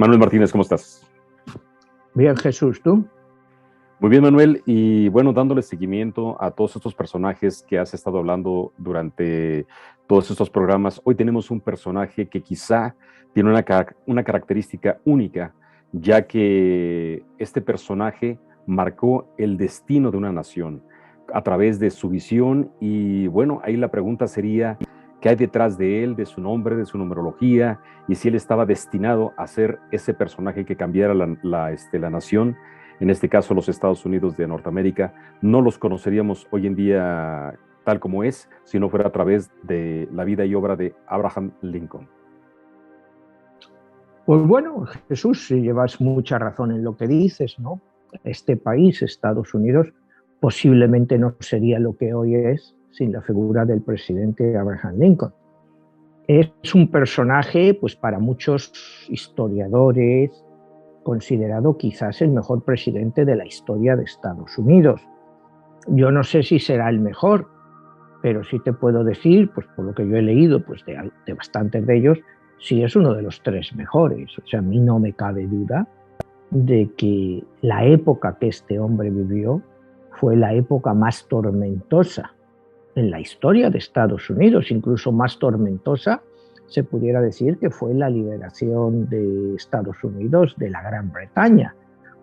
Manuel Martínez, ¿cómo estás? Bien, Jesús, ¿tú? Muy bien, Manuel, y bueno, dándole seguimiento a todos estos personajes que has estado hablando durante todos estos programas, hoy tenemos un personaje que quizá tiene una característica única, ya que este personaje marcó el destino de una nación a través de su visión y bueno, ahí la pregunta sería, ¿qué hay detrás de él, de su nombre, de su numerología, y si él estaba destinado a ser ese personaje que cambiara la nación? En este caso los Estados Unidos de Norteamérica, no los conoceríamos hoy en día tal como es, si no fuera a través de la vida y obra de Abraham Lincoln. Pues bueno, Jesús, si llevas mucha razón en lo que dices, ¿no? Este país, Estados Unidos, posiblemente no sería lo que hoy es sin la figura del presidente Abraham Lincoln. Es un personaje, pues para muchos historiadores, considerado quizás el mejor presidente de la historia de Estados Unidos. Yo no sé si será el mejor, pero sí te puedo decir, pues por lo que yo he leído, pues de bastantes de ellos, sí es uno de los tres mejores. O sea, a mí no me cabe duda de que la época que este hombre vivió fue la época más tormentosa en la historia de Estados Unidos, incluso más tormentosa se pudiera decir que fue la liberación de Estados Unidos de la Gran Bretaña,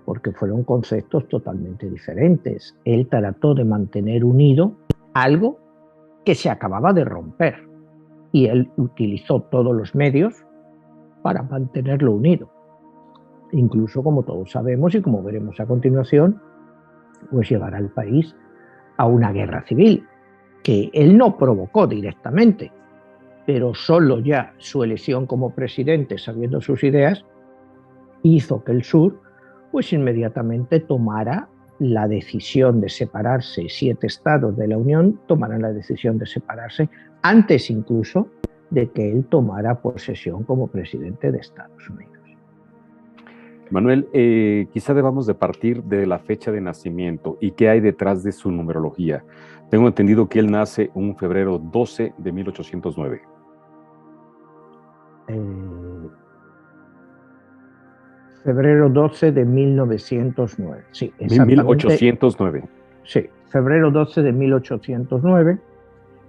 porque fueron conceptos totalmente diferentes. Él trató de mantener unido algo que se acababa de romper y él utilizó todos los medios para mantenerlo unido. Incluso, como todos sabemos y como veremos a continuación, pues llevará al país a una guerra civil que él no provocó directamente, pero solo ya su elección como presidente, sabiendo sus ideas, hizo que el sur pues inmediatamente tomara la decisión de separarse. 7 estados de la Unión tomaran la decisión de separarse antes incluso de que él tomara posesión como presidente de Estados Unidos. Manuel, quizá debamos de partir de la fecha de nacimiento y qué hay detrás de su numerología. Tengo entendido que él nace un febrero 12 de 1809. Febrero 12 de 1909. Sí, exactamente. 1809. Sí, febrero 12 de 1809.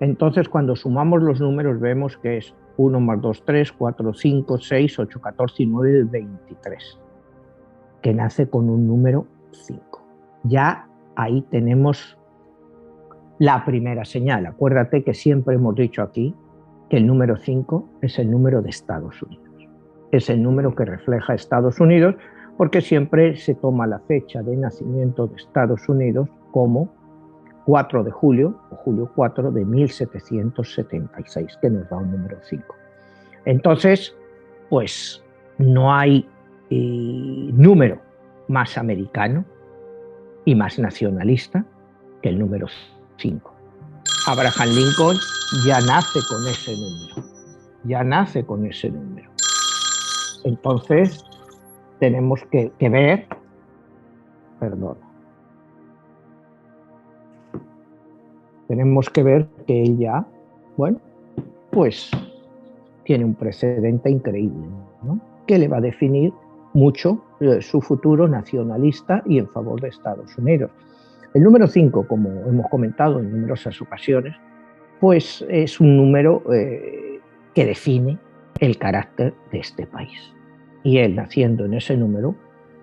Entonces, cuando sumamos los números, vemos que es 1 más 2, 3, 4, 5, 6, 8, 14 y 9, 23, que nace con un número 5. Ya ahí tenemos la primera señal. Acuérdate que siempre hemos dicho aquí que el número 5 es el número de Estados Unidos. Es el número que refleja Estados Unidos, porque siempre se toma la fecha de nacimiento de Estados Unidos como 4 de julio, o julio 4 de 1776, que nos da un número 5. Entonces, pues no hay número más americano y más nacionalista que el número 5. Abraham Lincoln ya nace con ese número, ya nace con ese número. Entonces, tenemos que ver, tenemos que ver que él ya, bueno, pues tiene un precedente increíble, ¿no? Que le va a definir mucho su futuro nacionalista y en favor de Estados Unidos. El número 5, como hemos comentado en numerosas ocasiones, pues es un número que define el carácter de este país. Y él, naciendo en ese número,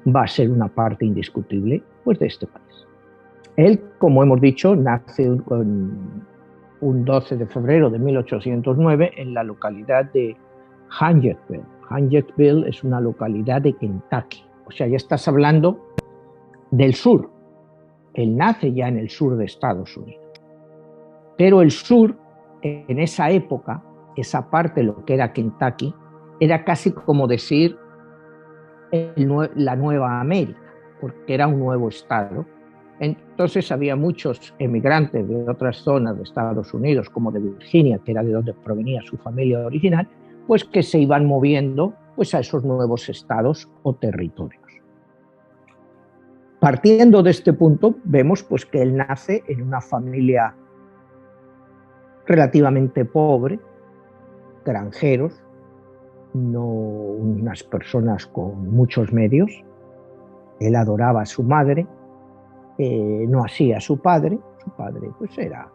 va a ser una parte indiscutible pues, de este país. Él, como hemos dicho, nace un 12 de febrero de 1809 en la localidad de Huntersville. Huntersville es una localidad de Kentucky. O sea, ya estás hablando del sur. Él nace ya en el sur de Estados Unidos. Pero el sur, en esa época, esa parte, lo que era Kentucky, era casi como decir la Nueva América, porque era un nuevo estado. Entonces había muchos emigrantes de otras zonas de Estados Unidos, como de Virginia, que era de donde provenía su familia original, pues que se iban moviendo pues, a esos nuevos estados o territorios. Partiendo de este punto, vemos pues, que él nace en una familia relativamente pobre, granjeros, no unas personas con muchos medios. Él adoraba a su madre, no así a su padre. Su padre pues era,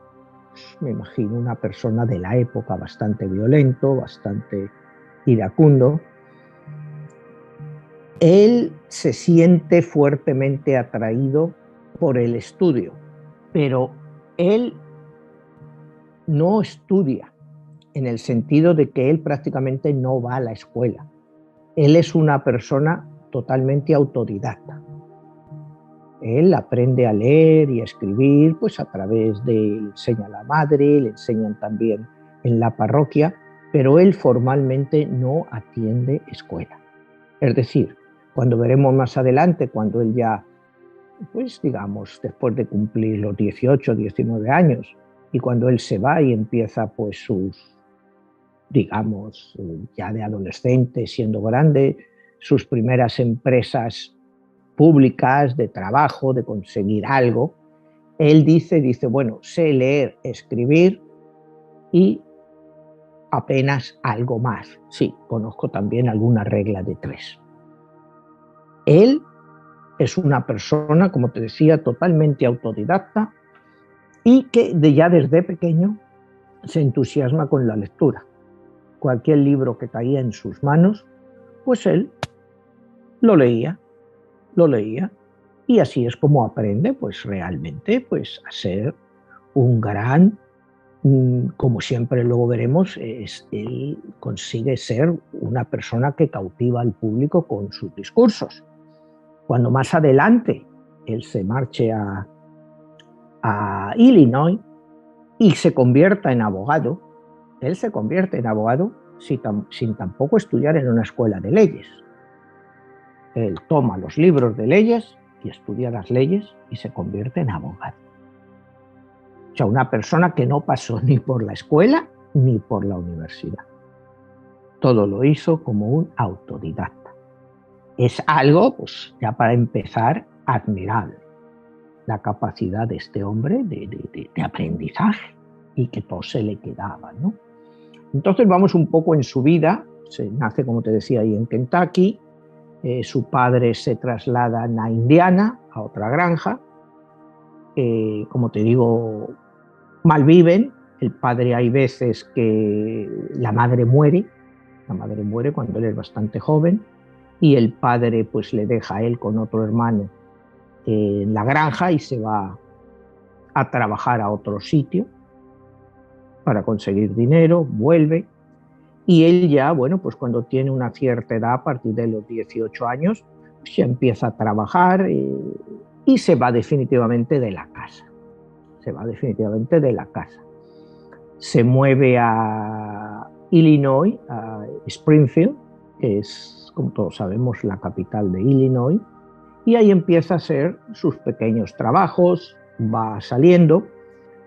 me imagino, una persona de la época bastante violento, bastante iracundo. Él se siente fuertemente atraído por el estudio, pero él no estudia en el sentido de que él prácticamente no va a la escuela. Él es una persona totalmente autodidacta. Él aprende a leer y a escribir pues a través de, le enseña a la madre, le enseñan también en la parroquia, pero él formalmente no atiende escuela. Es decir, cuando veremos más adelante, cuando él ya, pues digamos, después de cumplir los 18, 19 años, y cuando él se va y empieza pues sus, digamos, ya de adolescente, siendo grande, sus primeras empresas públicas de trabajo, de conseguir algo, él dice, bueno, sé leer, escribir y apenas algo más. Sí, conozco también alguna regla de 3. Él es una persona, como te decía, totalmente autodidacta y que ya desde pequeño se entusiasma con la lectura. Cualquier libro que caía en sus manos, pues él lo leía, y así es como aprende pues realmente pues a ser un gran, como siempre luego veremos, él consigue ser una persona que cautiva al público con sus discursos. Cuando más adelante él se marche a Illinois y se convierta en abogado, él se convierte en abogado sin tampoco estudiar en una escuela de leyes. Él toma los libros de leyes y estudia las leyes y se convierte en abogado. O sea, una persona que no pasó ni por la escuela ni por la universidad. Todo lo hizo como un autodidacta. Es algo, pues ya para empezar, admirable. La capacidad de este hombre de aprendizaje y que todo se le quedaba, ¿no? Entonces vamos un poco en su vida. Se nace, como te decía, ahí en Kentucky. Su padre se traslada a Indiana, a otra granja. Como te digo, malviven. El padre, hay veces que la madre muere cuando él es bastante joven, y el padre pues le deja a él con otro hermano en la granja y se va a trabajar a otro sitio para conseguir dinero, vuelve, y él ya, bueno, pues cuando tiene una cierta edad, a partir de los 18 años, pues ya empieza a trabajar y se va definitivamente de la casa. Se mueve a Illinois, a Springfield, que es, como todos sabemos, la capital de Illinois, y ahí empieza a hacer sus pequeños trabajos, va saliendo,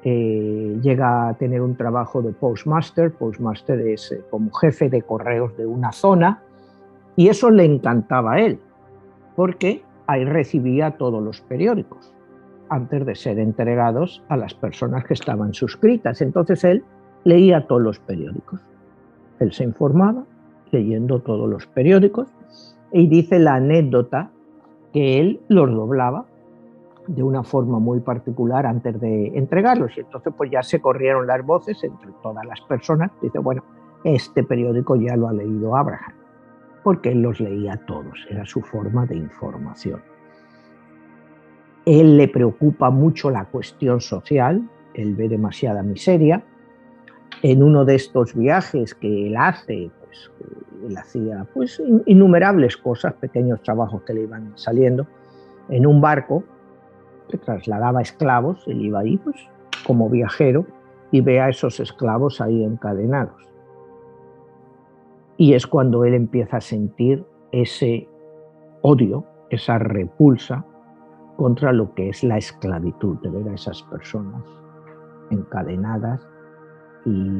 llega a tener un trabajo de postmaster. Postmaster es como jefe de correos de una zona, y eso le encantaba a él, porque ahí recibía todos los periódicos antes de ser entregados a las personas que estaban suscritas. Entonces él leía todos los periódicos. Él se informaba leyendo todos los periódicos, y dice la anécdota que él los doblaba de una forma muy particular antes de entregarlos. Y entonces pues ya se corrieron las voces entre todas las personas. Dice, bueno, este periódico ya lo ha leído Abraham, porque él los leía todos, era su forma de información. Él le preocupa mucho la cuestión social, él ve demasiada miseria. En uno de estos viajes que él hace, pues él hacía pues innumerables cosas, pequeños trabajos que le iban saliendo, en un barco que trasladaba esclavos. Él iba ahí pues como viajero y ve a esos esclavos ahí encadenados. Y es cuando él empieza a sentir ese odio, esa repulsa contra lo que es la esclavitud, de ver a esas personas encadenadas y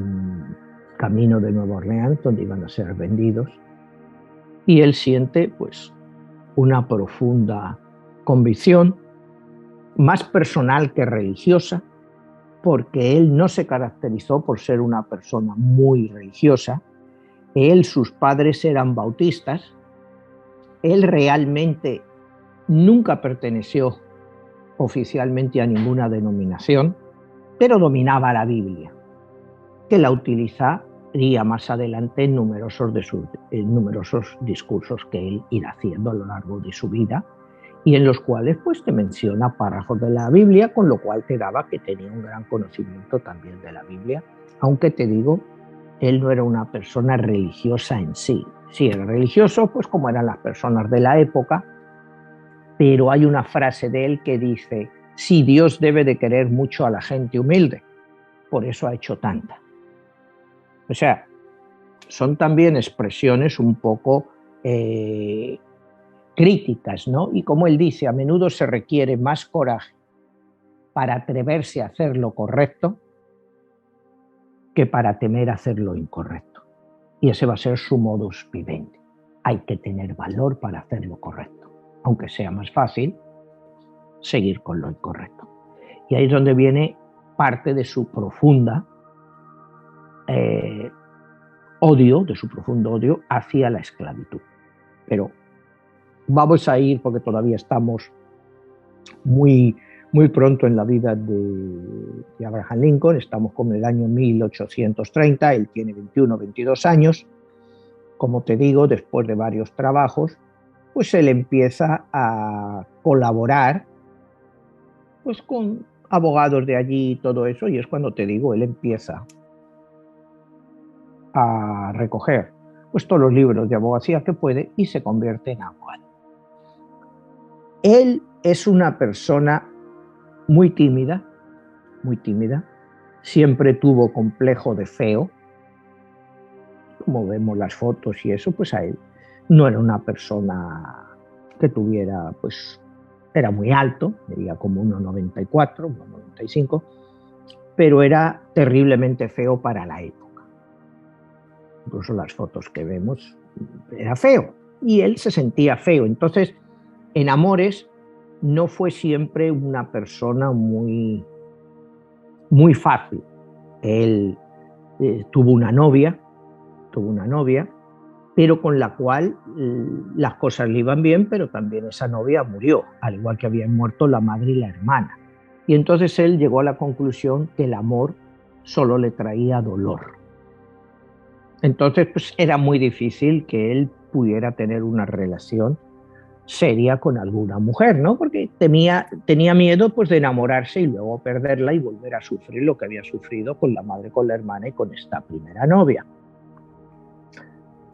camino de Nueva Orleans, donde iban a ser vendidos. Y él siente pues una profunda convicción, más personal que religiosa, porque él no se caracterizó por ser una persona muy religiosa. sus padres eran bautistas, él realmente nunca perteneció oficialmente a ninguna denominación, pero dominaba la Biblia, que la utilizaría más adelante en numerosos discursos que él irá haciendo a lo largo de su vida, y en los cuales pues te menciona párrafos de la Biblia, con lo cual te daba que tenía un gran conocimiento también de la Biblia, aunque te digo, él no era una persona religiosa en sí. Sí, era religioso, pues como eran las personas de la época, pero hay una frase de él que dice: sí, Dios debe de querer mucho a la gente humilde, por eso ha hecho tanta. O sea, son también expresiones un poco críticas, ¿no? Y como él dice, a menudo se requiere más coraje para atreverse a hacer lo correcto que para temer hacer lo incorrecto. Y ese va a ser su modus vivendi. Hay que tener valor para hacer lo correcto, aunque sea más fácil seguir con lo incorrecto. Y ahí es donde viene parte de su profunda de su profundo odio hacia la esclavitud. Pero vamos a ir, porque todavía estamos muy pronto en la vida de Abraham Lincoln, estamos con el año 1830, él tiene 21, 22 años, como te digo, después de varios trabajos, pues él empieza a colaborar pues con abogados de allí y todo eso, y es cuando te digo, él empieza a recoger pues todos los libros de abogacía que puede y se convierte en abogado. Él es una persona muy tímida, siempre tuvo complejo de feo, como vemos las fotos y eso, pues a él no era una persona que tuviera, pues era muy alto, medía como 1,94, 1,95, pero era terriblemente feo para la época. Incluso las fotos que vemos, era feo, y él se sentía feo. Entonces, en amores, no fue siempre una persona muy fácil. Él tuvo una novia, pero con la cual las cosas le iban bien, pero también esa novia murió, al igual que habían muerto la madre y la hermana. Y entonces él llegó a la conclusión que el amor solo le traía dolor. Entonces, pues era muy difícil que él pudiera tener una relación seria con alguna mujer, ¿no? Porque tenía miedo pues de enamorarse y luego perderla y volver a sufrir lo que había sufrido con la madre, con la hermana y con esta primera novia.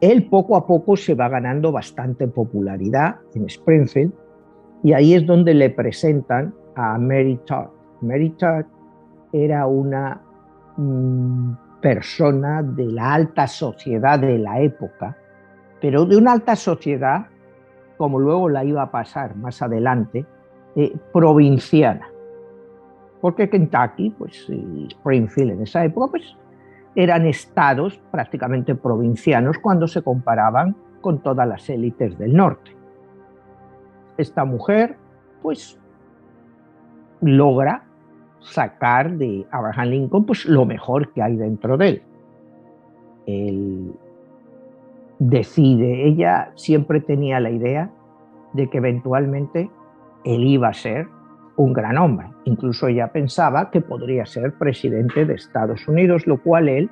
Él poco a poco se va ganando bastante popularidad en Springfield, y ahí es donde le presentan a Mary Todd. Mary Todd era una persona de la alta sociedad de la época, pero de una alta sociedad, como luego la iba a pasar más adelante, provinciana. Porque Kentucky, pues, y Springfield en esa época, pues eran estados prácticamente provincianos cuando se comparaban con todas las élites del norte. Esta mujer, pues, logra sacar de Abraham Lincoln pues lo mejor que hay dentro de él. Él decide, ella siempre tenía la idea de que eventualmente él iba a ser un gran hombre. Incluso ella pensaba que podría ser presidente de Estados Unidos, lo cual él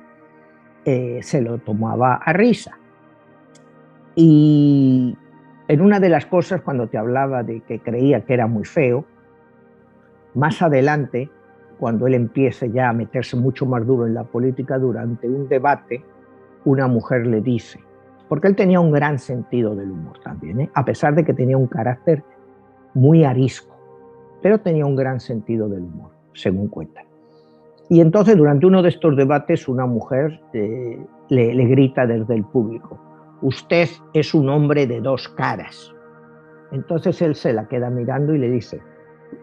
se lo tomaba a risa. Y en una de las cosas, cuando te hablaba de que creía que era muy feo, más adelante, cuando él empiece ya a meterse mucho más duro en la política, durante un debate, una mujer le dice, porque él tenía un gran sentido del humor también, a pesar de que tenía un carácter muy arisco, pero tenía un gran sentido del humor, según cuentan. Y entonces, durante uno de estos debates, una mujer le grita desde el público: usted es un hombre de dos caras. Entonces él se la queda mirando y le dice: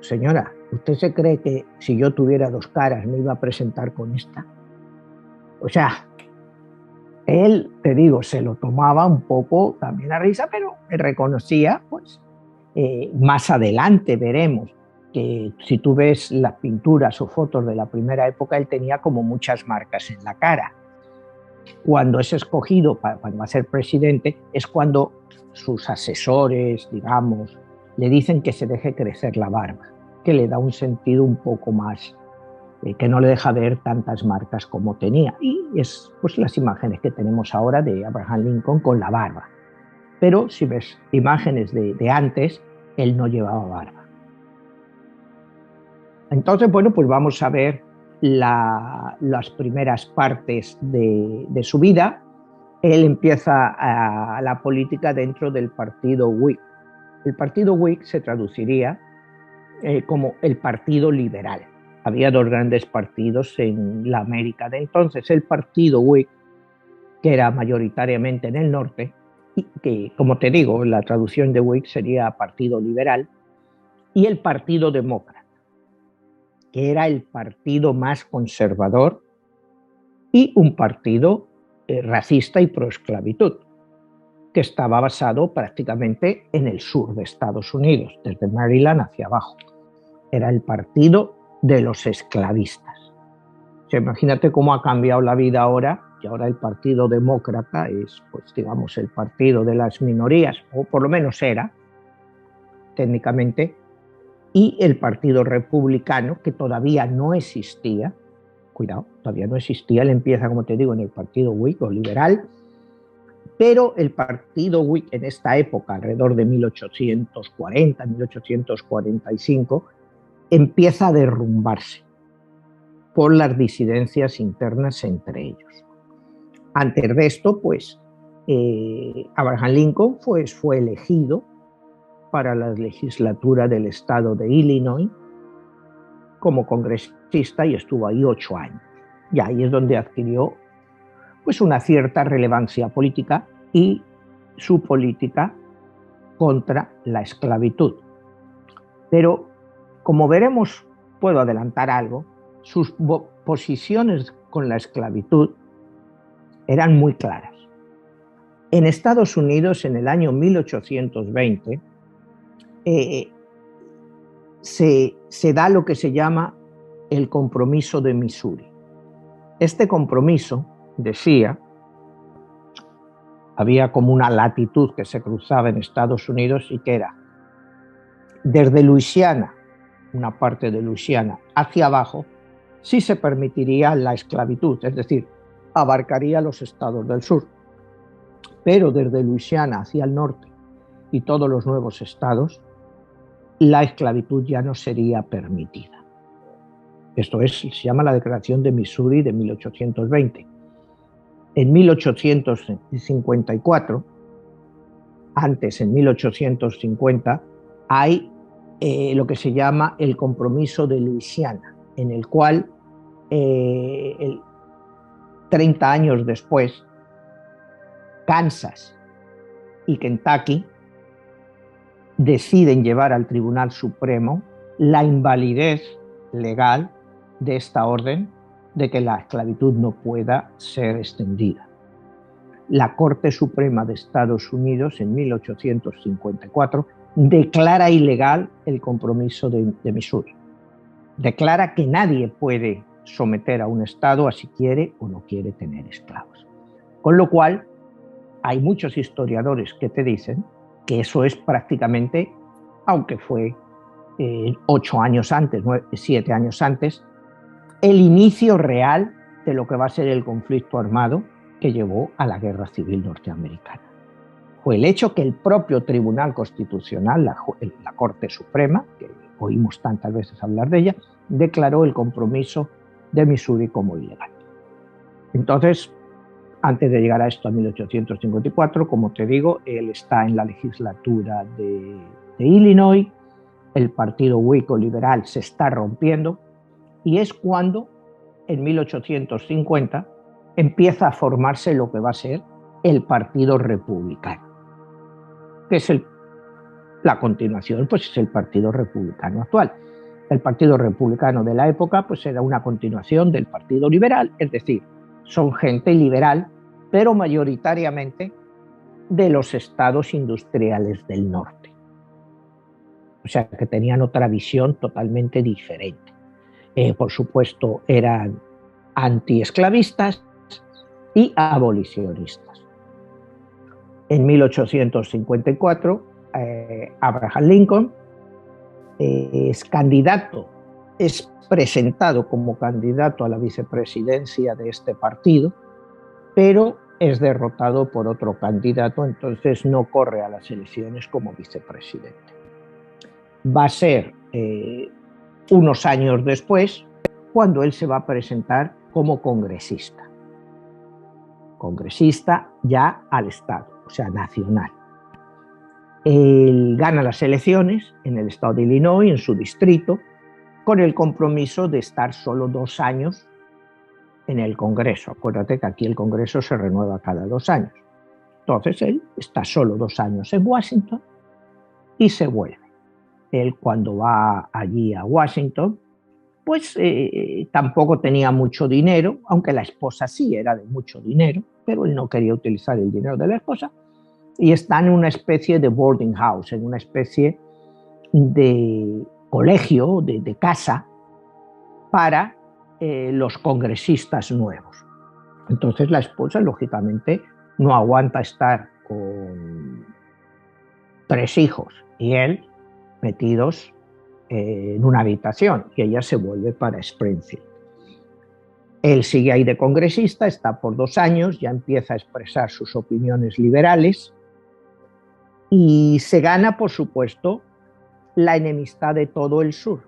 señora, ¿usted se cree que si yo tuviera dos caras me iba a presentar con esta? O sea, él, te digo, se lo tomaba un poco también a risa, pero reconocía, pues, más adelante veremos que si tú ves las pinturas o fotos de la primera época, él tenía como muchas marcas en la cara. cuando es escogido cuando va a ser presidente, es cuando sus asesores, digamos, le dicen que se deje crecer la barba, que le da un sentido un poco más, que no le deja ver tantas marcas como tenía. Y es pues las imágenes que tenemos ahora de Abraham Lincoln con la barba. Pero si ves imágenes de antes, él no llevaba barba. Entonces, bueno, pues vamos a ver las primeras partes de su vida. Él empieza la política dentro del partido Whig. El partido Whig se traduciría como el Partido Liberal. Había dos grandes partidos en la América de entonces, el partido Whig, que era mayoritariamente en el norte, y que, como te digo, la traducción de Whig sería Partido Liberal, y el Partido Demócrata, que era el partido más conservador y un partido racista y proesclavitud, que estaba basado prácticamente en el sur de Estados Unidos, desde Maryland hacia abajo. Era el partido de los esclavistas. O sea, imagínate cómo ha cambiado la vida ahora, y ahora el Partido Demócrata es, pues digamos, el partido de las minorías, o por lo menos era, técnicamente, y el Partido Republicano, que todavía no existía, cuidado, todavía no existía, él empieza, como te digo, en el Partido Whig o liberal, pero el Partido Whig en esta época, alrededor de 1840, 1845, empieza a derrumbarse por las disidencias internas entre ellos. Antes de esto, pues, Abraham Lincoln fue elegido para la legislatura del estado de Illinois como congresista y estuvo ahí 8 años. Y ahí es donde adquirió pues una cierta relevancia política y su política contra la esclavitud. Pero, como veremos, puedo adelantar algo, sus posiciones con la esclavitud eran muy claras. En Estados Unidos, en el año 1820, se da lo que se llama el Compromiso de Missouri. Este compromiso decía, había como una latitud que se cruzaba en Estados Unidos y que era desde Luisiana, una parte de Luisiana, hacia abajo, sí se permitiría la esclavitud, es decir, abarcaría los estados del sur. Pero desde Luisiana hacia el norte y todos los nuevos estados, la esclavitud ya no sería permitida. Esto se llama la Declaración de Missouri de 1820. En 1854, antes en 1850, hay lo que se llama el Compromiso de Luisiana, en el cual 30 años después, Kansas y Kentucky deciden llevar al Tribunal Supremo la invalidez legal de esta orden de que la esclavitud no pueda ser extendida. La Corte Suprema de Estados Unidos en 1854 declara ilegal el Compromiso de Missouri. Declara que nadie puede someter a un Estado a si quiere o no quiere tener esclavos. Con lo cual, hay muchos historiadores que te dicen que eso es prácticamente, aunque fue 8 años antes, 7 años antes, el inicio real de lo que va a ser el conflicto armado que llevó a la Guerra Civil Norteamericana. Fue el hecho que el propio Tribunal Constitucional, la Corte Suprema, que oímos tantas veces hablar de ella, declaró el Compromiso de Missouri como ilegal. Entonces, antes de llegar a esto, a 1854, como te digo, él está en la legislatura de Illinois, el partido Whig o liberal se está rompiendo, y es cuando, en 1850, empieza a formarse lo que va a ser el Partido Republicano, que es la continuación, pues es el Partido Republicano actual. El Partido Republicano de la época pues era una continuación del Partido Liberal, es decir, son gente liberal, pero mayoritariamente de los estados industriales del norte. O sea, que tenían otra visión totalmente diferente. Por supuesto, eran antiesclavistas, y abolicionistas. En 1854, Abraham Lincoln es presentado como candidato a la vicepresidencia de este partido, pero es derrotado por otro candidato, entonces no corre a las elecciones como vicepresidente. Va a ser unos años después cuando él se va a presentar como congresista ya al Estado, o sea, nacional. Él gana las elecciones en el estado de Illinois, en su distrito, con el compromiso de estar solo 2 años en el Congreso. Acuérdate que aquí el Congreso se renueva cada 2 años. Entonces él está solo 2 años en Washington y se vuelve. Él, cuando va allí a Washington, pues tampoco tenía mucho dinero, aunque la esposa sí era de mucho dinero, pero él no quería utilizar el dinero de la esposa, y está en una especie de boarding house, en una especie de colegio, de casa, para los congresistas nuevos. Entonces la esposa, lógicamente, no aguanta estar con 3 hijos y él metidos en una habitación, y ella se vuelve para Springfield. Él sigue ahí de congresista, está por 2 años, ya empieza a expresar sus opiniones liberales y se gana, por supuesto, la enemistad de todo el sur.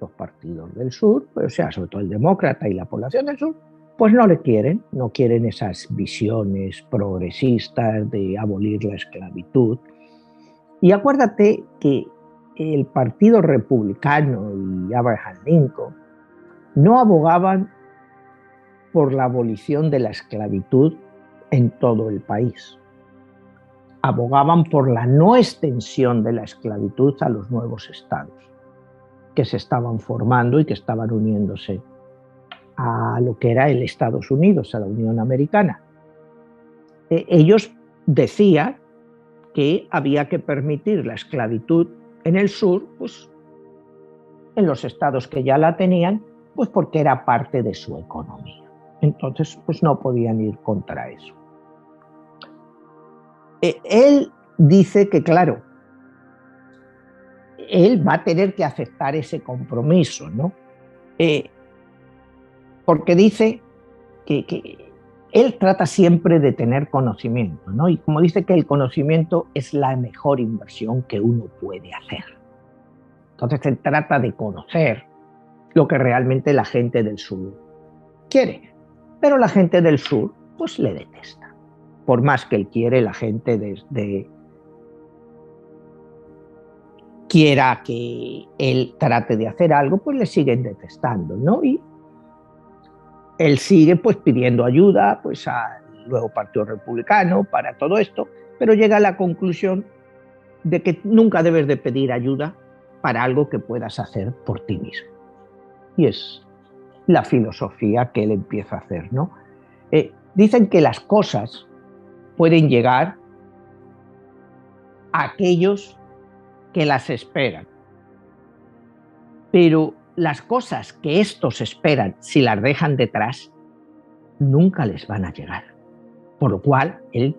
Los partidos del sur, o sea, sobre todo el demócrata y la población del sur, pues no le quieren, no quieren esas visiones progresistas de abolir la esclavitud. Y acuérdate que el Partido Republicano y Abraham Lincoln no abogaban por la abolición de la esclavitud en todo el país. Abogaban por la no extensión de la esclavitud a los nuevos estados que se estaban formando y que estaban uniéndose a lo que era el Estados Unidos, a la Unión Americana. Ellos decían que había que permitir la esclavitud en el sur, pues en los estados que ya la tenían, pues porque era parte de su economía. Entonces, pues no podían ir contra eso. Él dice que, claro, él va a tener que aceptar ese compromiso, ¿no? Porque dice que él trata siempre de tener conocimiento, ¿no? Y como dice que el conocimiento es la mejor inversión que uno puede hacer. Entonces él trata de conocer lo que realmente la gente del sur quiere. Pero la gente del sur, pues le detesta. Por más que él quiere, la gente quiera que él trate de hacer algo, pues le siguen detestando, ¿no? Y él sigue pues pidiendo ayuda pues al nuevo Partido Republicano para todo esto, pero llega a la conclusión de que nunca debes de pedir ayuda para algo que puedas hacer por ti mismo. Y es la filosofía que él empieza a hacer, ¿no? Dicen que las cosas pueden llegar a aquellos que las esperan, pero las cosas que estos esperan, si las dejan detrás, nunca les van a llegar. Por lo cual, él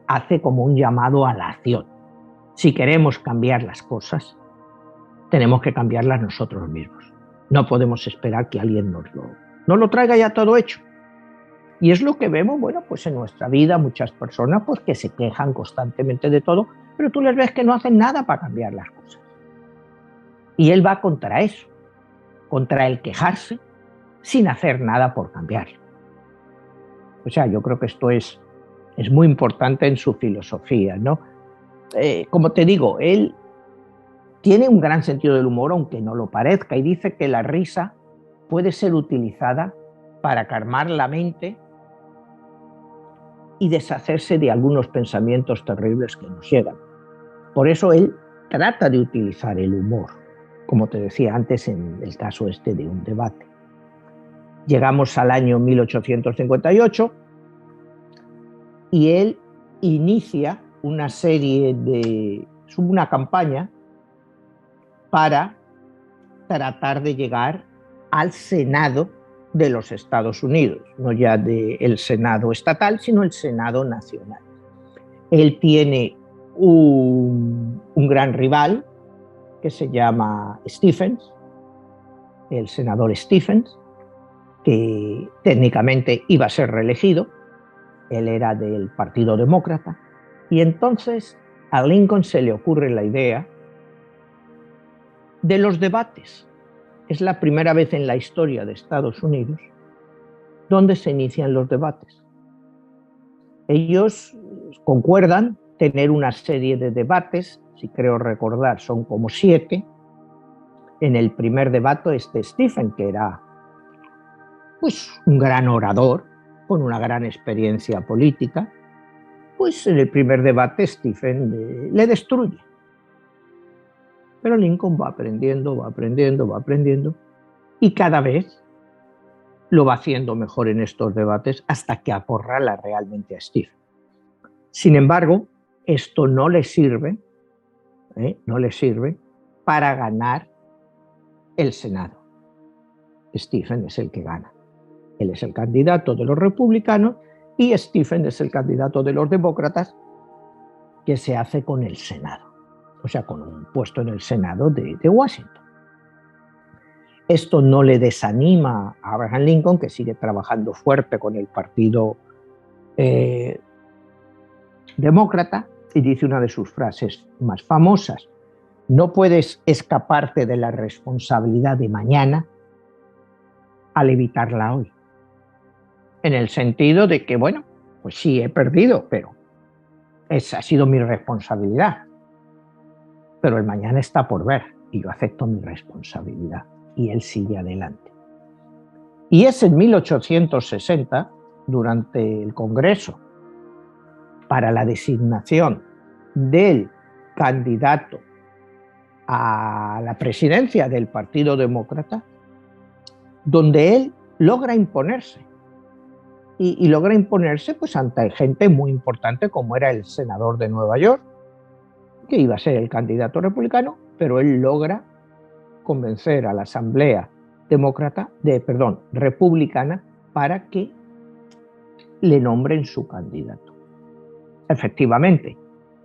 hace como un llamado a la acción. Si queremos cambiar las cosas, tenemos que cambiarlas nosotros mismos. No podemos esperar que alguien nos lo traiga ya todo hecho. Y es lo que vemos, bueno, pues en nuestra vida, muchas personas pues que se quejan constantemente de todo, pero tú les ves que no hacen nada para cambiar las cosas. Y él va contra eso, contra el quejarse sin hacer nada por cambiarlo. O sea, yo creo que esto es muy importante en su filosofía, ¿no? Como te digo, él tiene un gran sentido del humor, aunque no lo parezca, y dice que la risa puede ser utilizada para calmar la mente y deshacerse de algunos pensamientos terribles que nos llegan. Por eso él trata de utilizar el humor, como te decía antes en el caso este de un debate. Llegamos al año 1858 y él inicia una campaña para tratar de llegar al Senado de los Estados Unidos, no ya del Senado estatal, sino el Senado nacional. Él tiene un gran rival que se llama Stephens, el senador Stephens, que técnicamente iba a ser reelegido. Él era del Partido Demócrata, y entonces a Lincoln se le ocurre la idea de los debates. Es la primera vez en la historia de Estados Unidos donde se inician los debates. Ellos concuerdan tener una serie de debates, si creo recordar son como 7. En el primer debate Stephen, que era pues un gran orador con una gran experiencia política, pues en el primer debate Stephen le destruye. Pero Lincoln va aprendiendo, y cada vez lo va haciendo mejor en estos debates hasta que acorrala realmente a Stephen. Sin embargo, esto no le sirve para ganar el Senado. Stephen es el que gana. Él es el candidato de los republicanos y Stephen es el candidato de los demócratas, que se hace con el Senado, o sea, con un puesto en el Senado de Washington. Esto no le desanima a Abraham Lincoln, que sigue trabajando fuerte con el partido demócrata, y dice una de sus frases más famosas: no puedes escaparte de la responsabilidad de mañana al evitarla hoy. En el sentido de que, bueno, pues sí, he perdido, pero esa ha sido mi responsabilidad. Pero el mañana está por ver y yo acepto mi responsabilidad. Y él sigue adelante. Y es en 1860, durante el Congreso, para la designación del candidato a la presidencia del Partido Demócrata, donde él logra imponerse. Y logra imponerse pues ante gente muy importante, como era el senador de Nueva York, que iba a ser el candidato republicano, pero él logra convencer a la Asamblea republicana para que le nombren su candidato. Efectivamente,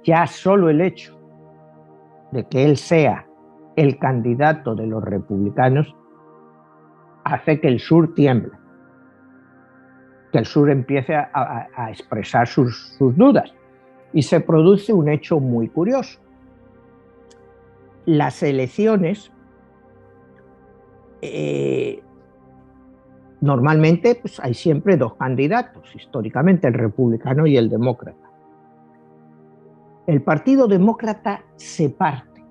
ya solo el hecho de que él sea el candidato de los republicanos hace que el sur tiemble, que el sur empiece a expresar sus dudas. Y se produce un hecho muy curioso. Las elecciones, normalmente pues hay siempre 2 candidatos, históricamente el republicano y el demócrata. El Partido Demócrata se parte.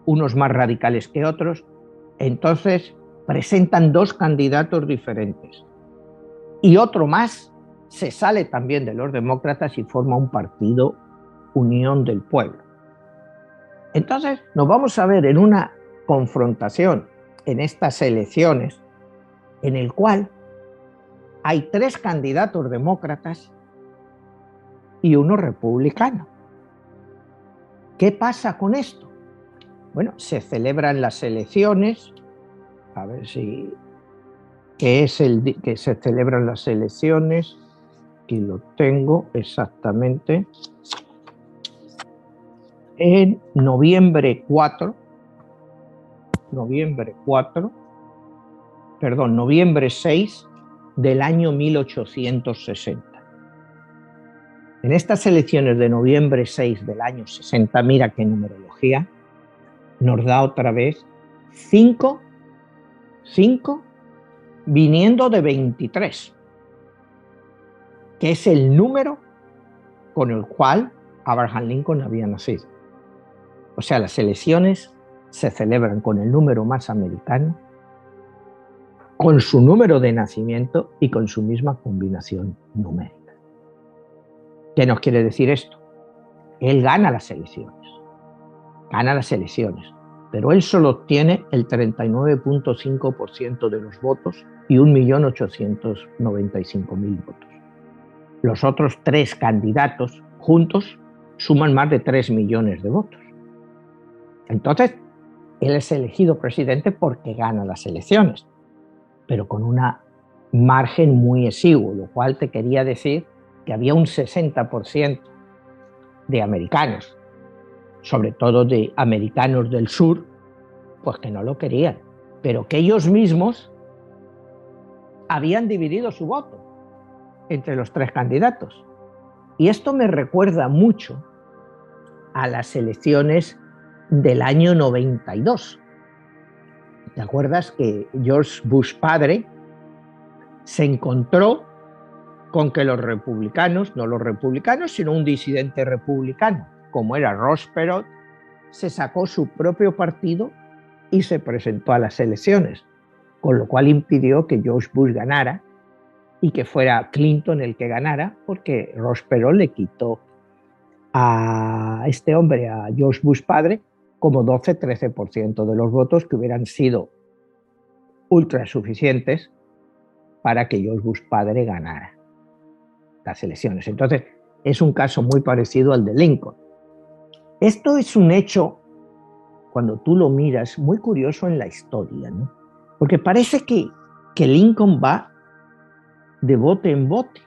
Unos más radicales que otros, entonces presentan 2 candidatos diferentes. Y otro más se sale también de los demócratas y forma un partido Unión del Pueblo. Entonces nos vamos a ver en una confrontación en estas elecciones en el cual hay 3 candidatos demócratas y uno republicano. ¿Qué pasa con esto? Bueno, se celebran las elecciones, a ver si... que se celebran las elecciones, aquí lo tengo exactamente, en noviembre 6 del año 1860. En estas elecciones de noviembre 6 del año 60, mira qué numerología, nos da otra vez 5 viniendo de 23, que es el número con el cual Abraham Lincoln había nacido. O sea, las elecciones se celebran con el número más americano, con su número de nacimiento y con su misma combinación numérica. ¿Qué nos quiere decir esto? Él gana las elecciones, pero él solo obtiene el 39.5% de los votos y 1.895.000 votos. Los otros 3 candidatos juntos suman más de 3 millones de votos. Entonces, él es elegido presidente porque gana las elecciones, pero con una margen muy exiguo, lo cual te quería decir que había un 60% de americanos, sobre todo de americanos del sur, pues que no lo querían, pero que ellos mismos habían dividido su voto entre los tres candidatos. Y esto me recuerda mucho a las elecciones del año 92. ¿Te acuerdas que George Bush padre se encontró con que los republicanos, no los republicanos, sino un disidente republicano, como era Ross Perot, se sacó su propio partido y se presentó a las elecciones, con lo cual impidió que George Bush ganara y que fuera Clinton el que ganara, porque Ross Perot le quitó a este hombre, a George Bush padre, como 12-13% de los votos que hubieran sido ultra suficientes para que George Bush padre ganara las elecciones. Entonces, es un caso muy parecido al de Lincoln. Esto es un hecho, cuando tú lo miras, muy curioso en la historia, ¿no? Porque parece que Lincoln va de bote en bote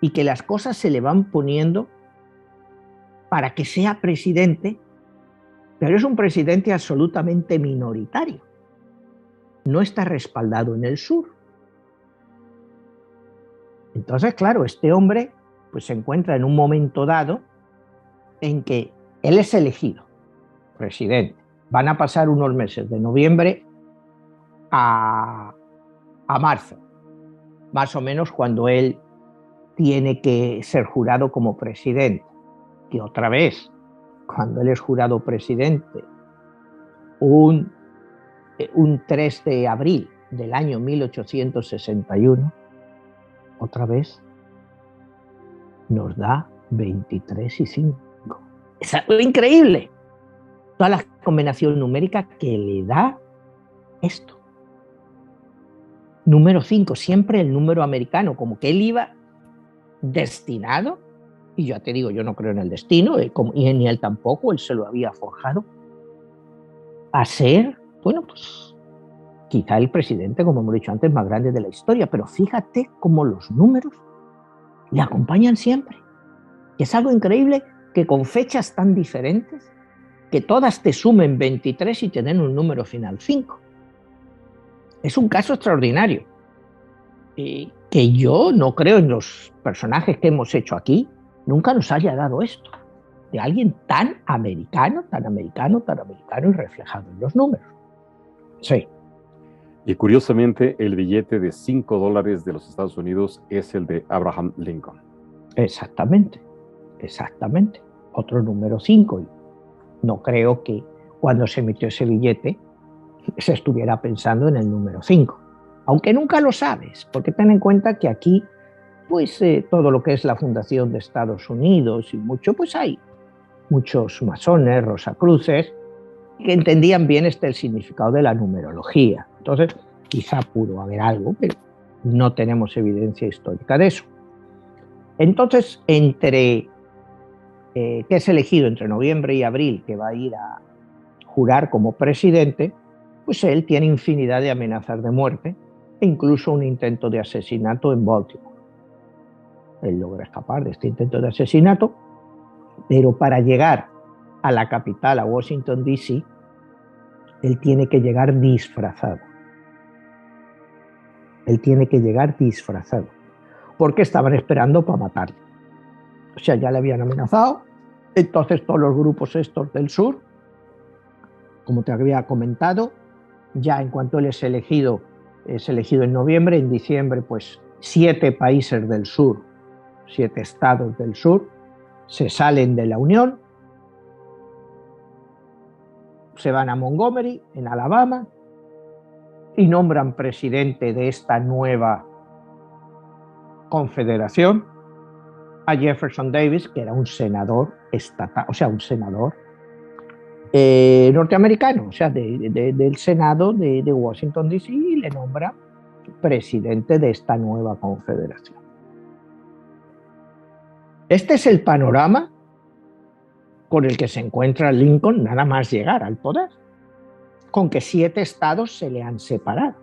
y que las cosas se le van poniendo para que sea presidente, pero es un presidente absolutamente minoritario. No está respaldado en el sur. Entonces, claro, este hombre pues, se encuentra en un momento dado en que él es elegido presidente. Van a pasar unos meses, de noviembre a marzo, más o menos cuando él tiene que ser jurado como presidente. Que otra vez, cuando él es jurado presidente, un 3 de abril del año 1861, otra vez nos da 23:5. Es algo increíble. Toda la combinación numérica que le da esto. Número 5, siempre el número americano, como que él iba destinado, y ya te digo, yo no creo en el destino, y ni él tampoco, él se lo había forjado, a ser, bueno, pues quizá el presidente, como hemos dicho antes, más grande de la historia, pero fíjate cómo los números le acompañan siempre. Es algo increíble que con fechas tan diferentes, que todas te sumen 23 y te den un número final 5. Es un caso extraordinario, que yo no creo en los personajes que hemos hecho aquí, nunca nos haya dado esto, de alguien tan americano y reflejado en los números. Sí. Y curiosamente, el billete de $5 de los Estados Unidos es el de Abraham Lincoln. Exactamente. Otro número 5. No creo que cuando se emitió ese billete se estuviera pensando en el número 5. Aunque nunca lo sabes, porque ten en cuenta que aquí, pues todo lo que es la fundación de Estados Unidos y mucho, pues hay muchos masones, rosacruces, que entendían bien el significado de la numerología. Entonces, quizá pudo haber algo, pero no tenemos evidencia histórica de eso. Entonces, que es elegido entre noviembre y abril, que va a ir a jurar como presidente, pues él tiene infinidad de amenazas de muerte e incluso un intento de asesinato en Baltimore. Él logra escapar de este intento de asesinato, pero para llegar a la capital, a Washington, D.C., él tiene que llegar disfrazado. Porque estaban esperando para matarlo. O sea, ya le habían amenazado. Entonces todos los grupos estos del sur, como te había comentado, ya en cuanto él es elegido en noviembre, en diciembre, pues 7 países del sur, 7 estados del sur, se salen de la Unión, se van a Montgomery, en Alabama, y nombran presidente de esta nueva confederación a Jefferson Davis, que era un senador estatal, o sea, un senador norteamericano, o sea, del Senado de Washington, D.C., y le nombra presidente de esta nueva confederación. Este es el panorama con el que se encuentra Lincoln nada más llegar al poder. con que 7 estados se le han separado.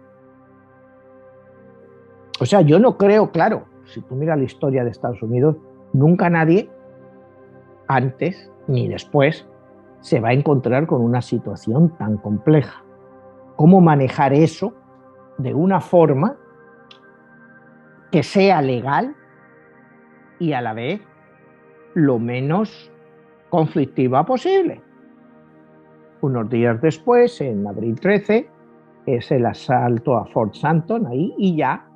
O sea, yo no creo, claro, si tú miras la historia de Estados Unidos, nunca nadie, antes ni después, se va a encontrar con una situación tan compleja. ¿Cómo manejar eso de una forma que sea legal y a la vez lo menos conflictiva posible? Unos días después, en abril 13, es el asalto a Fort Sumter ahí, y ya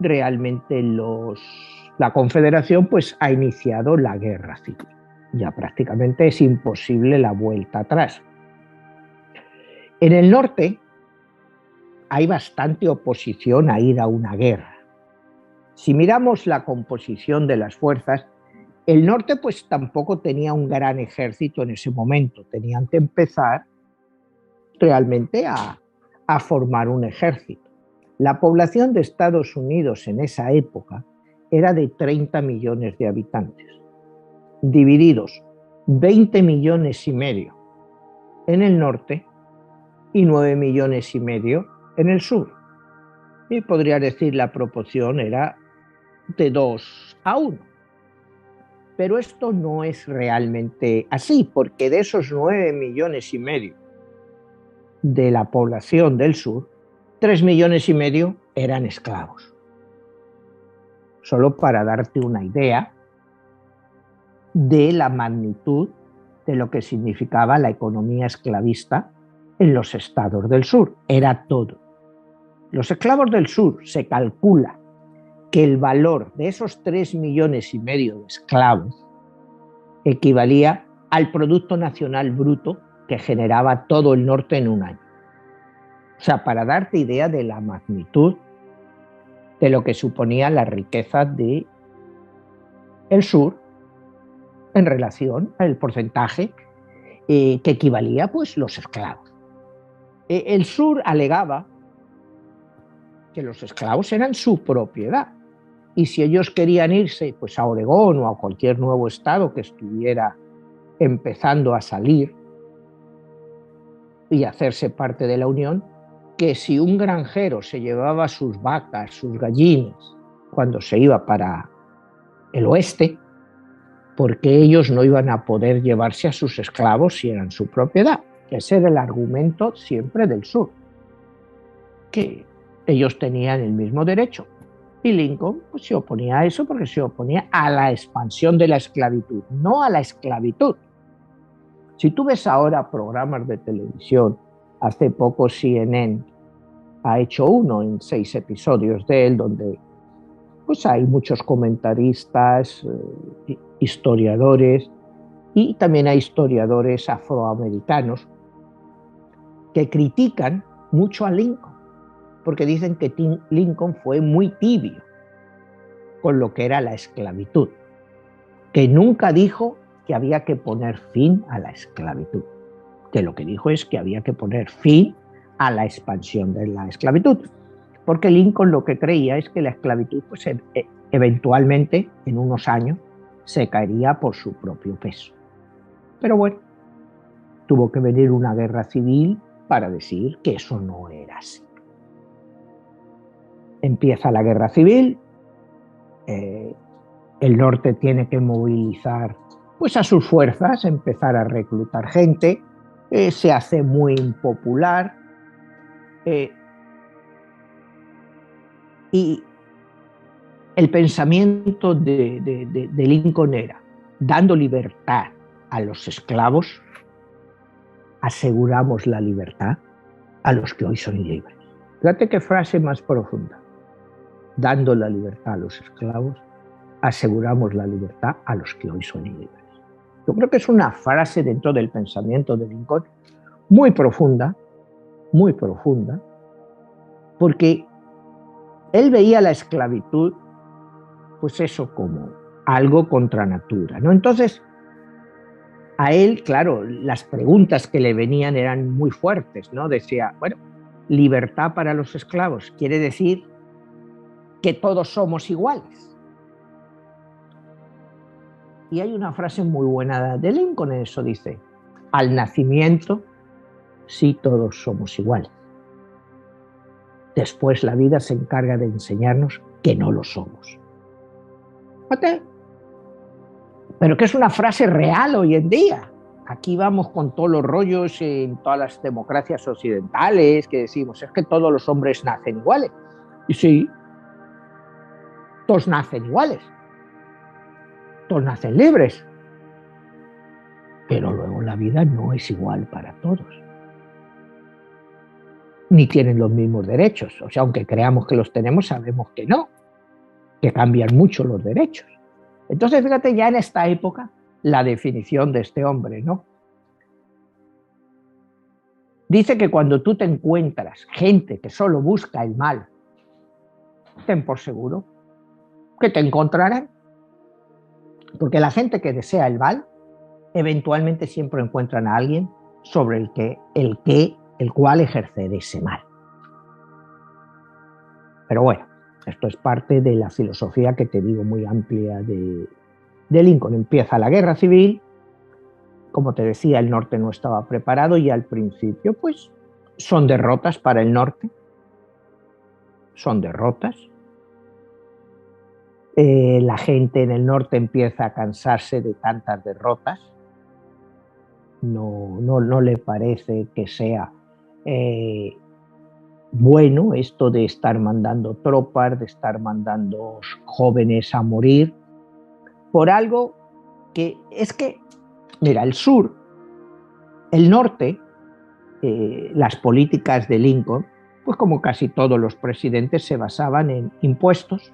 realmente la Confederación pues ha iniciado la guerra civil. Ya prácticamente es imposible la vuelta atrás. En el norte hay bastante oposición a ir a una guerra. Si miramos la composición de las fuerzas, el norte pues tampoco tenía un gran ejército en ese momento. Tenían que empezar realmente a formar un ejército. La población de Estados Unidos en esa época era de 30 millones de habitantes, divididos 20 millones y medio en el norte y 9 millones y medio en el sur. Y podría decir la proporción era de 2-1. Pero esto no es realmente así, porque de esos 9 millones y medio de la población del sur, 3 millones y medio eran esclavos. Solo para darte una idea de la magnitud de lo que significaba la economía esclavista en los estados del sur. Era todo. Los esclavos del sur, se calcula que el valor de esos 3 millones y medio de esclavos equivalía al Producto Nacional Bruto que generaba todo el norte en un año. O sea, para darte idea de la magnitud de lo que suponía la riqueza del sur en relación al porcentaje que equivalía pues los esclavos. El sur alegaba que los esclavos eran su propiedad, y si ellos querían irse pues a Oregón o a cualquier nuevo estado que estuviera empezando a salir y hacerse parte de la Unión, que si un granjero se llevaba sus vacas, sus gallinas, cuando se iba para el oeste, porque ellos no iban a poder llevarse a sus esclavos si eran su propiedad. Ese era el argumento siempre del sur, que ellos tenían el mismo derecho. Y Lincoln pues, se oponía a eso porque se oponía a la expansión de la esclavitud, no a la esclavitud. Si tú ves ahora programas de televisión, hace poco CNN ha hecho uno en 6 episodios de él, donde pues, hay muchos comentaristas, historiadores, y también hay historiadores afroamericanos que critican mucho a Lincoln, porque dicen que Lincoln fue muy tibio con lo que era la esclavitud, que nunca dijo que había que poner fin a la esclavitud, que lo que dijo es que había que poner fin a la expansión de la esclavitud, porque Lincoln lo que creía es que la esclavitud pues, eventualmente, en unos años, se caería por su propio peso. Pero bueno, tuvo que venir una guerra civil para decir que eso no era así. Empieza la guerra civil, el norte tiene que movilizar pues, a sus fuerzas, empezar a reclutar gente, se hace muy impopular, y el pensamiento de Lincoln era, dando libertad a los esclavos, aseguramos la libertad a los que hoy son libres. Fíjate qué frase más profunda. Dando la libertad a los esclavos, aseguramos la libertad a los que hoy son libres. Yo creo que es una frase dentro del pensamiento de Lincoln muy profunda, porque él veía la esclavitud, pues eso, como algo contra natura, ¿no? Entonces, a él, claro, las preguntas que le venían eran muy fuertes, ¿no? Decía, bueno, libertad para los esclavos, quiere decir que todos somos iguales. Y hay una frase muy buena de Lincoln en eso, dice, al nacimiento sí todos somos iguales. Después la vida se encarga de enseñarnos que no lo somos. ¿Okay? Pero que es una frase real hoy en día. Aquí vamos con todos los rollos en todas las democracias occidentales que decimos, es que todos los hombres nacen iguales. Y sí, todos nacen iguales. Todos nacen libres. Pero luego la vida no es igual para todos. Ni tienen los mismos derechos. O sea, aunque creamos que los tenemos, sabemos que no, que cambian mucho los derechos. Entonces, fíjate ya en esta época la definición de este hombre, ¿no? Dice que cuando tú te encuentras gente que solo busca el mal, ten por seguro que te encontrarán. Porque la gente que desea el mal, eventualmente siempre encuentran a alguien sobre el cual ejercer ese mal. Pero bueno, esto es parte de la filosofía que te digo muy amplia de Lincoln. Empieza la guerra civil, como te decía, el norte no estaba preparado y al principio pues son derrotas para el norte, son derrotas. La gente en el norte empieza a cansarse de tantas derrotas, no le parece que sea bueno esto de estar mandando tropas, de estar mandando jóvenes a morir, por algo que es que, mira, el sur, el norte, las políticas de Lincoln, pues como casi todos los presidentes, se basaban en impuestos,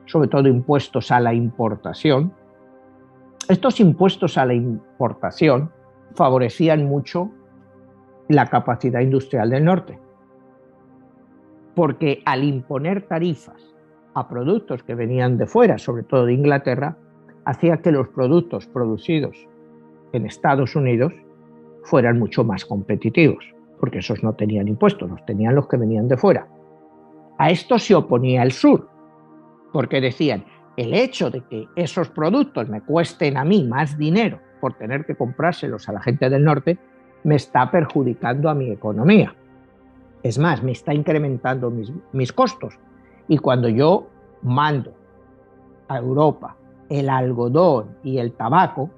sobre todo impuestos a la importación. Estos impuestos a la importación favorecían mucho la capacidad industrial del norte, porque al imponer tarifas a productos que venían de fuera, sobre todo de Inglaterra, hacía que los productos producidos en Estados Unidos fueran mucho más competitivos, porque esos no tenían impuestos, los tenían los que venían de fuera. A esto se oponía el sur, porque decían, el hecho de que esos productos me cuesten a mí más dinero por tener que comprárselos a la gente del norte, me está perjudicando a mi economía. Es más, me está incrementando mis costos. Y cuando yo mando a Europa el algodón y el tabaco,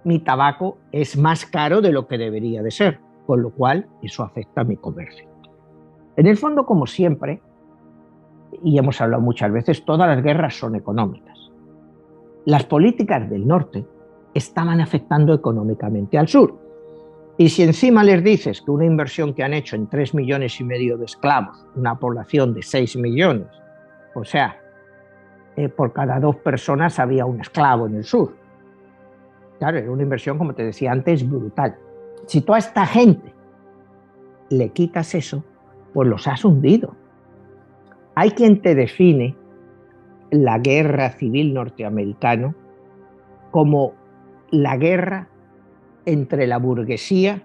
mi tabaco es más caro de lo que debería de ser, con lo cual eso afecta a mi comercio. En el fondo, como siempre, y hemos hablado muchas veces, todas las guerras son económicas. Las políticas del norte estaban afectando económicamente al sur. Y si encima les dices que una inversión que han hecho en 3,5 millones de esclavos, una población de 6 millones, o sea, por cada 2 personas había un esclavo en el sur. Claro, era una inversión, como te decía antes, brutal. Si tú a esta gente le quitas eso, pues los has hundido. Hay quien te define la guerra civil norteamericana como la guerra entre la burguesía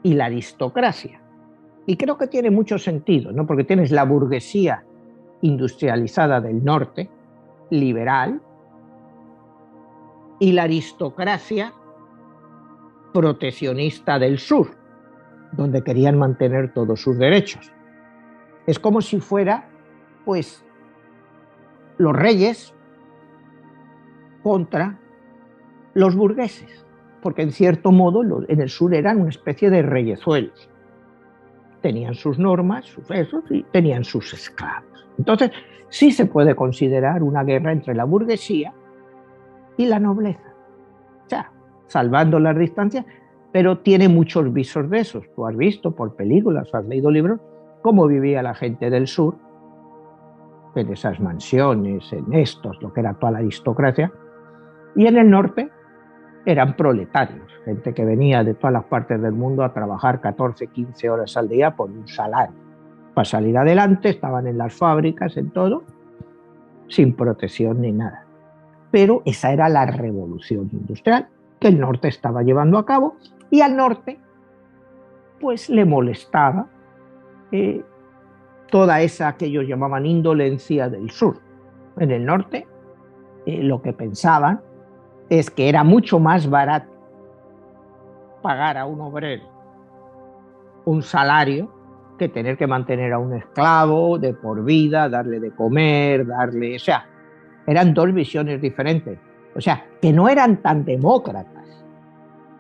y la aristocracia. Y creo que tiene mucho sentido, ¿no? Porque tienes la burguesía industrializada del norte, liberal, y la aristocracia proteccionista del sur, donde querían mantener todos sus derechos. Es como si fuera, pues, los reyes contra los burgueses, porque en cierto modo en el sur eran una especie de reyezuelos. Tenían sus normas, sus esos, y tenían sus esclavos. Entonces, sí se puede considerar una guerra entre la burguesía y la nobleza. O sea, salvando las distancias, pero tiene muchos visos de esos. Tú has visto por películas, has leído libros, cómo vivía la gente del sur, en esas mansiones, en estos, lo que era toda la aristocracia, y en el norte eran proletarios, gente que venía de todas las partes del mundo a trabajar 14, 15 horas al día por un salario. Para salir adelante, estaban en las fábricas, en todo, sin protección ni nada. Pero esa era la revolución industrial que el norte estaba llevando a cabo, y al norte pues le molestaba toda esa que ellos llamaban indolencia del sur. En el norte lo que pensaban es que era mucho más barato pagar a un obrero un salario que tener que mantener a un esclavo de por vida, darle de comer, darle... O sea, eran dos visiones diferentes. O sea, que no eran tan demócratas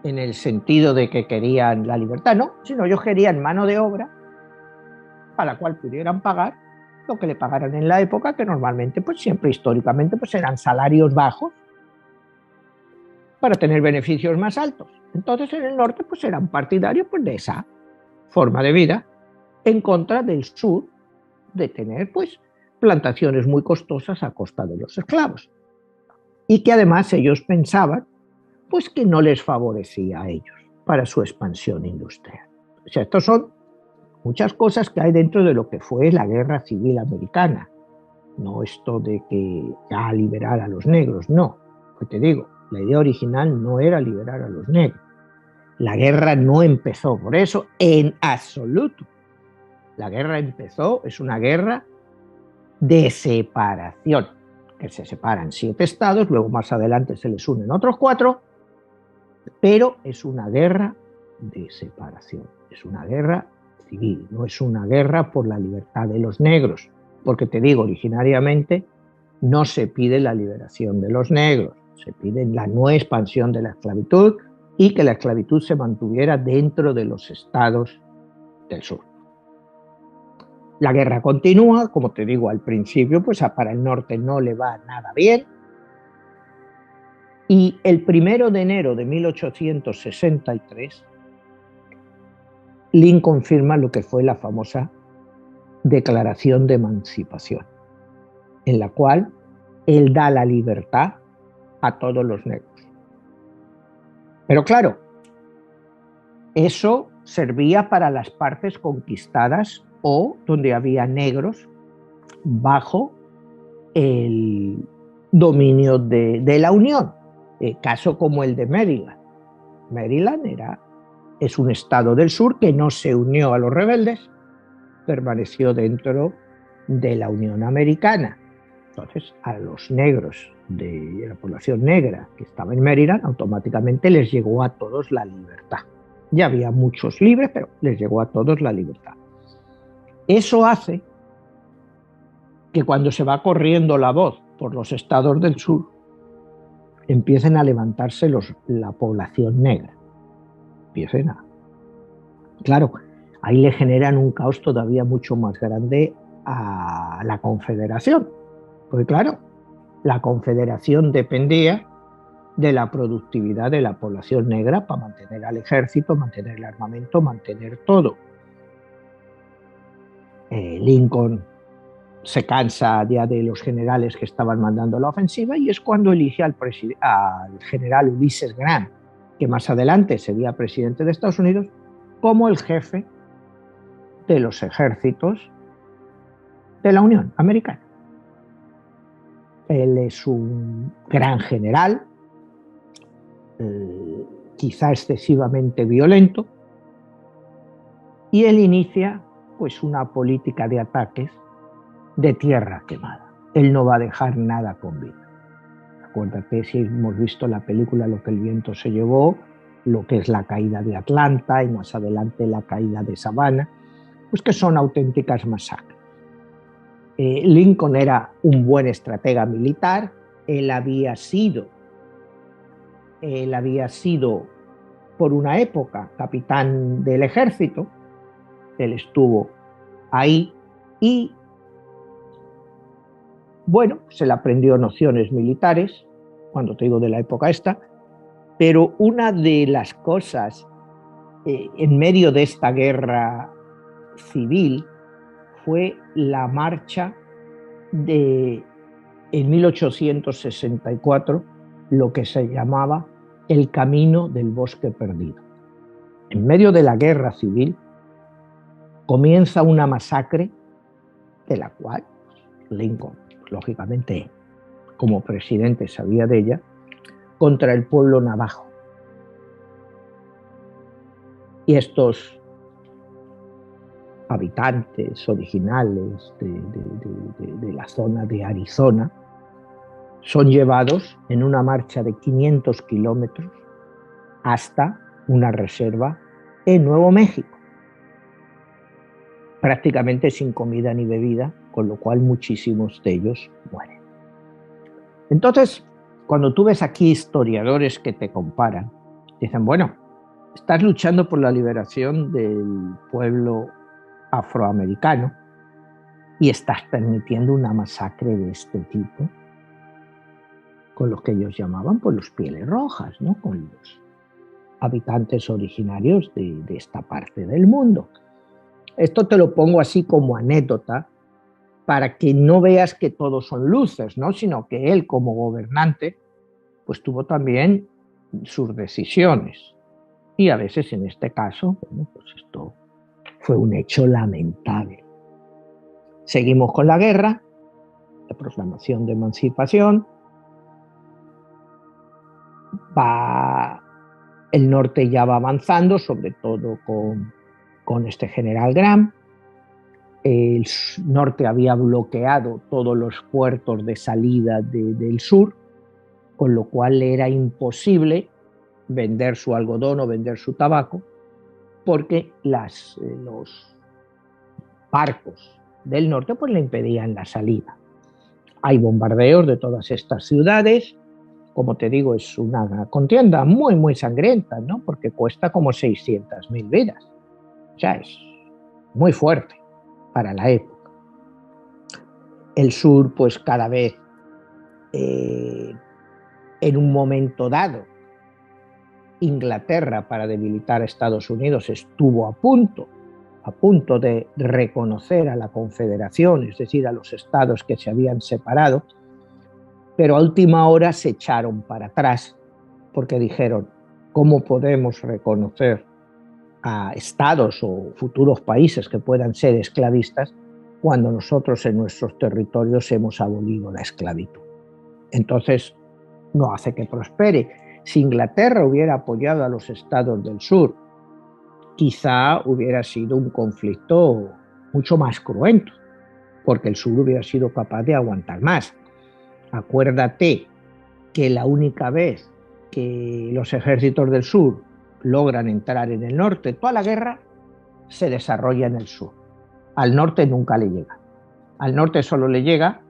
en el sentido de que querían la libertad, no, sino ellos querían mano de obra a la cual pudieran pagar lo que le pagaran en la época, que normalmente, pues siempre históricamente, pues eran salarios bajos para tener beneficios más altos. Entonces en el norte pues eran partidarios pues, de esa forma de vida, en contra del sur, de tener pues plantaciones muy costosas a costa de los esclavos. Y que además ellos pensaban pues que no les favorecía a ellos para su expansión industrial. O sea, estos son muchas cosas que hay dentro de lo que fue la Guerra Civil Americana. No esto de que ya liberar a los negros, no. Pues te digo, la idea original no era liberar a los negros. La guerra no empezó por eso en absoluto. La guerra empezó, es una guerra de separación, que se separan 7 estados, luego más adelante se les unen otros 4, pero es una guerra de separación, es una guerra civil, no es una guerra por la libertad de los negros, porque te digo, originariamente no se pide la liberación de los negros, se pide la no expansión de la esclavitud y que la esclavitud se mantuviera dentro de los estados del sur. La guerra continúa, como te digo al principio, pues para el norte no le va nada bien. Y el 1 de enero de 1863, Lincoln firma lo que fue la famosa Declaración de Emancipación, en la cual él da la libertad a todos los negros. Pero claro, eso servía para las partes conquistadas o donde había negros bajo el dominio de la Unión. Caso como el de Maryland. Maryland es un estado del sur que no se unió a los rebeldes, permaneció dentro de la Unión Americana. Entonces, a los negros de la población negra que estaba en Maryland, automáticamente les llegó a todos la libertad. Ya había muchos libres, pero les llegó a todos la libertad. Eso hace que cuando se va corriendo la voz por los estados del sur, empiecen a levantarse la población negra. Claro, ahí le generan un caos todavía mucho más grande a la Confederación. Porque claro, la Confederación dependía de la productividad de la población negra para mantener al ejército, mantener el armamento, mantener todo. Lincoln se cansa ya de los generales que estaban mandando la ofensiva y es cuando elige al general Ulysses Grant, que más adelante sería presidente de Estados Unidos, como el jefe de los ejércitos de la Unión Americana. Él es un gran general, quizá excesivamente violento, y él inicia pues una política de ataques de tierra quemada. Él no va a dejar nada con vida. Acuérdate, si hemos visto la película Lo que el viento se llevó, lo que es la caída de Atlanta y más adelante la caída de Savannah, pues que son auténticas masacres. Lincoln era un buen estratega militar, él había sido por una época capitán del ejército, él estuvo ahí y bueno, se le aprendió nociones militares, cuando te digo de la época esta, pero una de las cosas en medio de esta guerra civil fue la marcha en 1864, lo que se llamaba el Camino del Bosque Perdido. En medio de la guerra civil comienza una masacre de la cual Lincoln, lógicamente, como presidente sabía de ella, contra el pueblo navajo. Y estos habitantes originales de la zona de Arizona son llevados en una marcha de 500 kilómetros hasta una reserva en Nuevo México. prácticamente sin comida ni bebida, con lo cual muchísimos de ellos mueren. Entonces, cuando tú ves aquí historiadores que te comparan, dicen, bueno, estás luchando por la liberación del pueblo afroamericano y estás permitiendo una masacre de este tipo con los que ellos llamaban pues, los pieles rojas, ¿no? Con los habitantes originarios de esta parte del mundo. Esto te lo pongo así como anécdota para que no veas que todos son luces, ¿no? Sino que él como gobernante pues tuvo también sus decisiones. Y a veces en este caso, bueno, pues esto fue un hecho lamentable. Seguimos con la guerra, la proclamación de emancipación, el norte ya va avanzando, sobre todo con este general Grant. El norte había bloqueado todos los puertos de salida del sur, con lo cual era imposible vender su algodón o vender su tabaco, porque los barcos del norte pues, le impedían la salida. Hay bombardeos de todas estas ciudades. Como te digo, es una contienda muy, muy sangrienta, ¿no? Porque cuesta como 600.000 vidas. O sea, es muy fuerte para la época. El sur, pues cada vez, en un momento dado, Inglaterra, para debilitar a Estados Unidos, estuvo a punto de reconocer a la Confederación, es decir, a los estados que se habían separado, pero a última hora se echaron para atrás porque dijeron, ¿cómo podemos reconocer a estados o futuros países que puedan ser esclavistas cuando nosotros en nuestros territorios hemos abolido la esclavitud? Entonces, no hace que prospere. Si Inglaterra hubiera apoyado a los estados del sur, quizá hubiera sido un conflicto mucho más cruento, porque el sur hubiera sido capaz de aguantar más. Acuérdate que la única vez que los ejércitos del sur logran entrar en el norte, toda la guerra se desarrolla en el sur. Al norte nunca le llega. Al norte solo le llega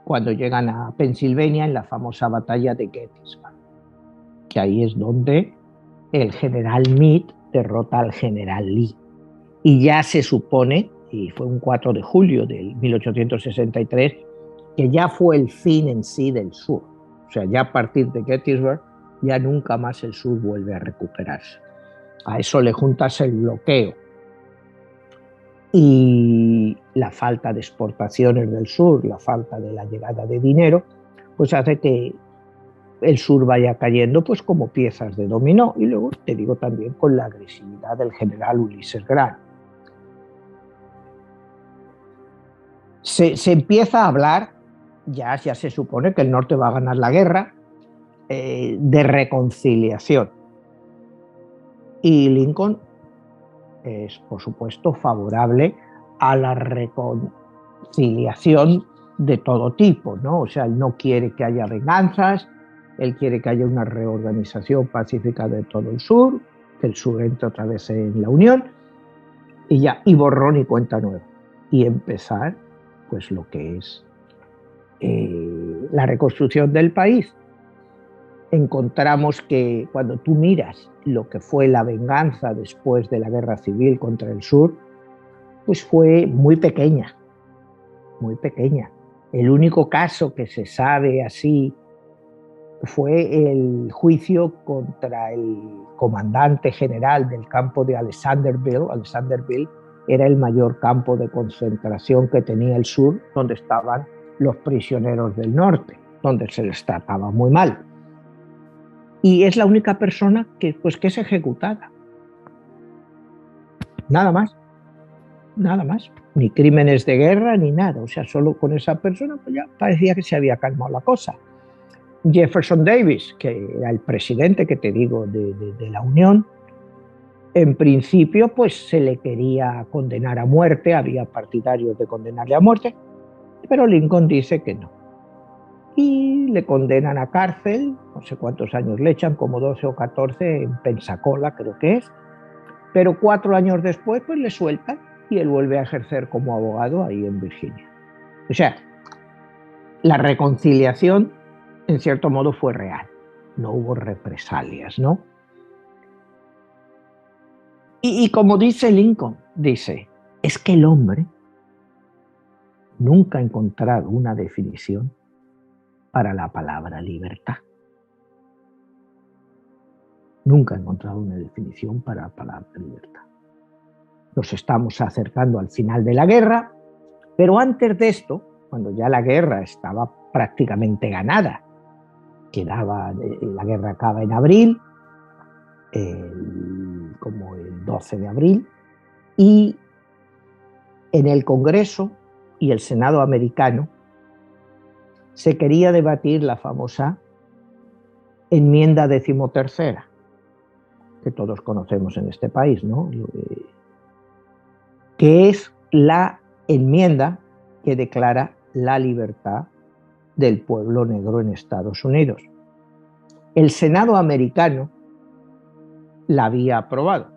cuando llegan a Pensilvania en la famosa batalla de Gettysburg, que ahí es donde el general Meade derrota al general Lee. Y ya se supone, y fue un 4 de julio de 1863, que ya fue el fin en sí del sur. O sea, ya a partir de Gettysburg, ya nunca más el sur vuelve a recuperarse. A eso le juntas el bloqueo y la falta de exportaciones del sur, la falta de la llegada de dinero, pues hace que el sur vaya cayendo pues como piezas de dominó. Y luego te digo también con la agresividad del general Ulysses Grant. Se empieza a hablar, ya se supone que el norte va a ganar la guerra, de reconciliación. Y Lincoln es, por supuesto, favorable a la reconciliación de todo tipo, ¿no? O sea, él no quiere que haya venganzas, él quiere que haya una reorganización pacífica de todo el sur, que el sur entre otra vez en la Unión, y ya, y borrón y cuenta nueva. Y empezar, pues, lo que es la reconstrucción del país. Encontramos que cuando tú miras lo que fue la venganza después de la guerra civil contra el sur, pues fue muy pequeña, muy pequeña. El único caso que se sabe así fue el juicio contra el comandante general del campo de Alexanderville. Alexanderville era el mayor campo de concentración que tenía el sur, donde estaban los prisioneros del norte, donde se les trataba muy mal. Y es la única persona que es ejecutada. Nada más, nada más. Ni crímenes de guerra ni nada. O sea, solo con esa persona pues ya parecía que se había calmado la cosa. Jefferson Davis, que era el presidente que te digo de la Unión, en principio pues se le quería condenar a muerte, había partidarios de condenarle a muerte, pero Lincoln dice que no. Y le condenan a cárcel, no sé cuántos años le echan, como 12 o 14 en Pensacola creo que es, pero 4 años después pues le sueltan y él vuelve a ejercer como abogado ahí en Virginia. O sea, la reconciliación, en cierto modo, fue real. No hubo represalias, ¿no? Y como dice Lincoln, dice, es que el hombre nunca ha encontrado una definición para la palabra libertad. Nunca ha encontrado una definición para la palabra libertad. Nos estamos acercando al final de la guerra, pero antes de esto, cuando ya la guerra estaba prácticamente ganada, la guerra acaba en abril, como el 12 de abril, y en el Congreso y el Senado americano se quería debatir la famosa enmienda 13ª, que todos conocemos en este país, ¿no? Que es la enmienda que declara la libertad del pueblo negro en Estados Unidos. El Senado americano la había aprobado,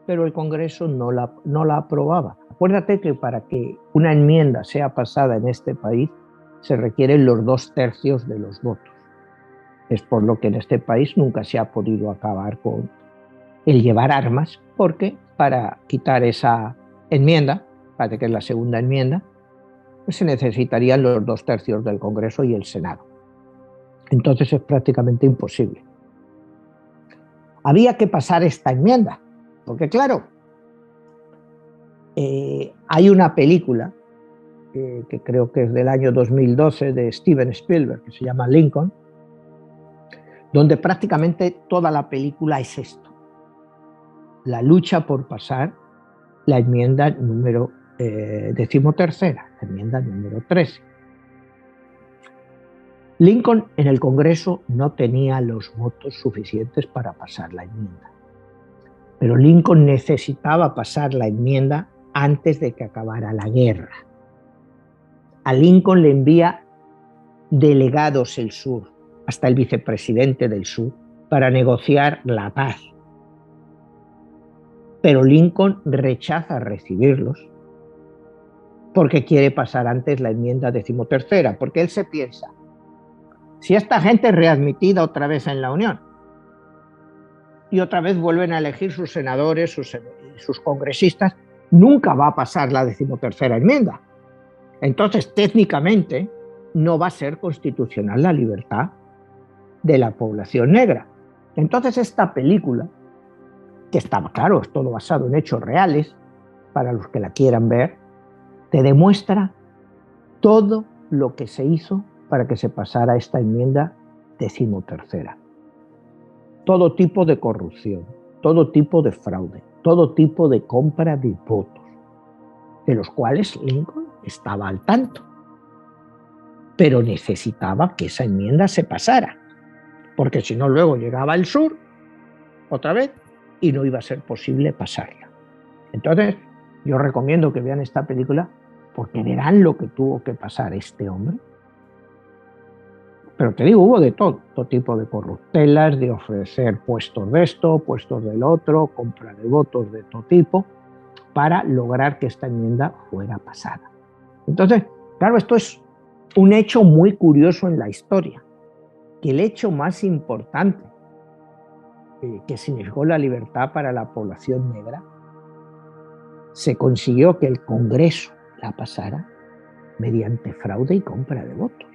pero el Congreso no la aprobaba. Acuérdate que para que una enmienda sea pasada en este país se requieren los 2/3 de los votos. Es por lo que en este país nunca se ha podido acabar con el llevar armas, porque para quitar esa enmienda, parece que es la segunda enmienda, pues se necesitarían los 2/3 del Congreso y el Senado. Entonces es prácticamente imposible. Había que pasar esta enmienda, porque claro, hay una película que creo que es del año 2012 de Steven Spielberg, que se llama Lincoln, donde prácticamente toda la película es esto: la lucha por pasar la enmienda número 13ª, la enmienda número 13. Lincoln en el Congreso no tenía los votos suficientes para pasar la enmienda, pero Lincoln necesitaba pasar la enmienda antes de que acabara la guerra. A Lincoln le envía delegados el sur, hasta el vicepresidente del sur, para negociar la paz. Pero Lincoln rechaza recibirlos porque quiere pasar antes la enmienda 13ª, porque él se piensa, si esta gente es readmitida otra vez en la Unión y otra vez vuelven a elegir sus senadores, sus congresistas, nunca va a pasar la 13ª enmienda. Entonces, técnicamente, no va a ser constitucional la libertad de la población negra. Entonces, esta película, que estaba claro, es todo basado en hechos reales, para los que la quieran ver, te demuestra todo lo que se hizo para que se pasara esta enmienda 13ª. Todo tipo de corrupción, todo tipo de fraude, todo tipo de compra de votos, de los cuales Lincoln estaba al tanto. Pero necesitaba que esa enmienda se pasara, porque si no luego llegaba el sur otra vez y no iba a ser posible pasarla. Entonces, yo recomiendo que vean esta película porque verán lo que tuvo que pasar este hombre. Pero te digo, hubo de todo tipo de corruptelas, de ofrecer puestos de esto, puestos del otro, compra de votos de todo tipo, para lograr que esta enmienda fuera pasada. Entonces, claro, esto es un hecho muy curioso en la historia, que el hecho más importante que significó la libertad para la población negra, se consiguió que el Congreso la pasara mediante fraude y compra de votos.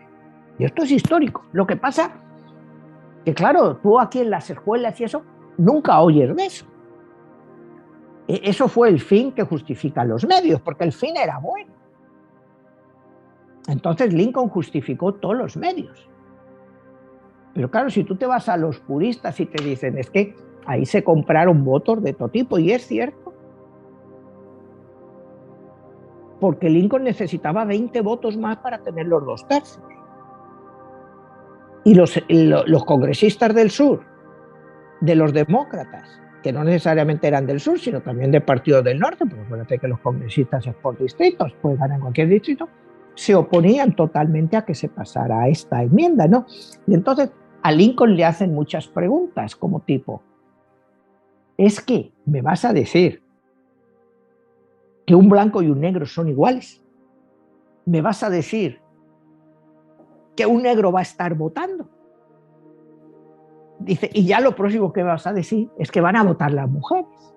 Y esto es histórico. Lo que pasa que, claro, tú aquí en las escuelas y eso, nunca oyes de eso. Eso fue el fin que justifica los medios, porque el fin era bueno. Entonces Lincoln justificó todos los medios. Pero claro, si tú te vas a los puristas y te dicen, es que ahí se compraron votos de todo tipo, y es cierto, porque Lincoln necesitaba 20 votos más para tener los 2/3. Y los congresistas del sur, de los demócratas, que no necesariamente eran del sur, sino también de partidos del norte, porque acuérdate que los congresistas es por distritos, pueden ganar en cualquier distrito, se oponían totalmente a que se pasara esta enmienda, ¿no? Y entonces a Lincoln le hacen muchas preguntas, como tipo, es que me vas a decir que un blanco y un negro son iguales. ¿Me vas a decir que un negro va a estar votando? Dice, y ya lo próximo que vas a decir es que van a votar las mujeres.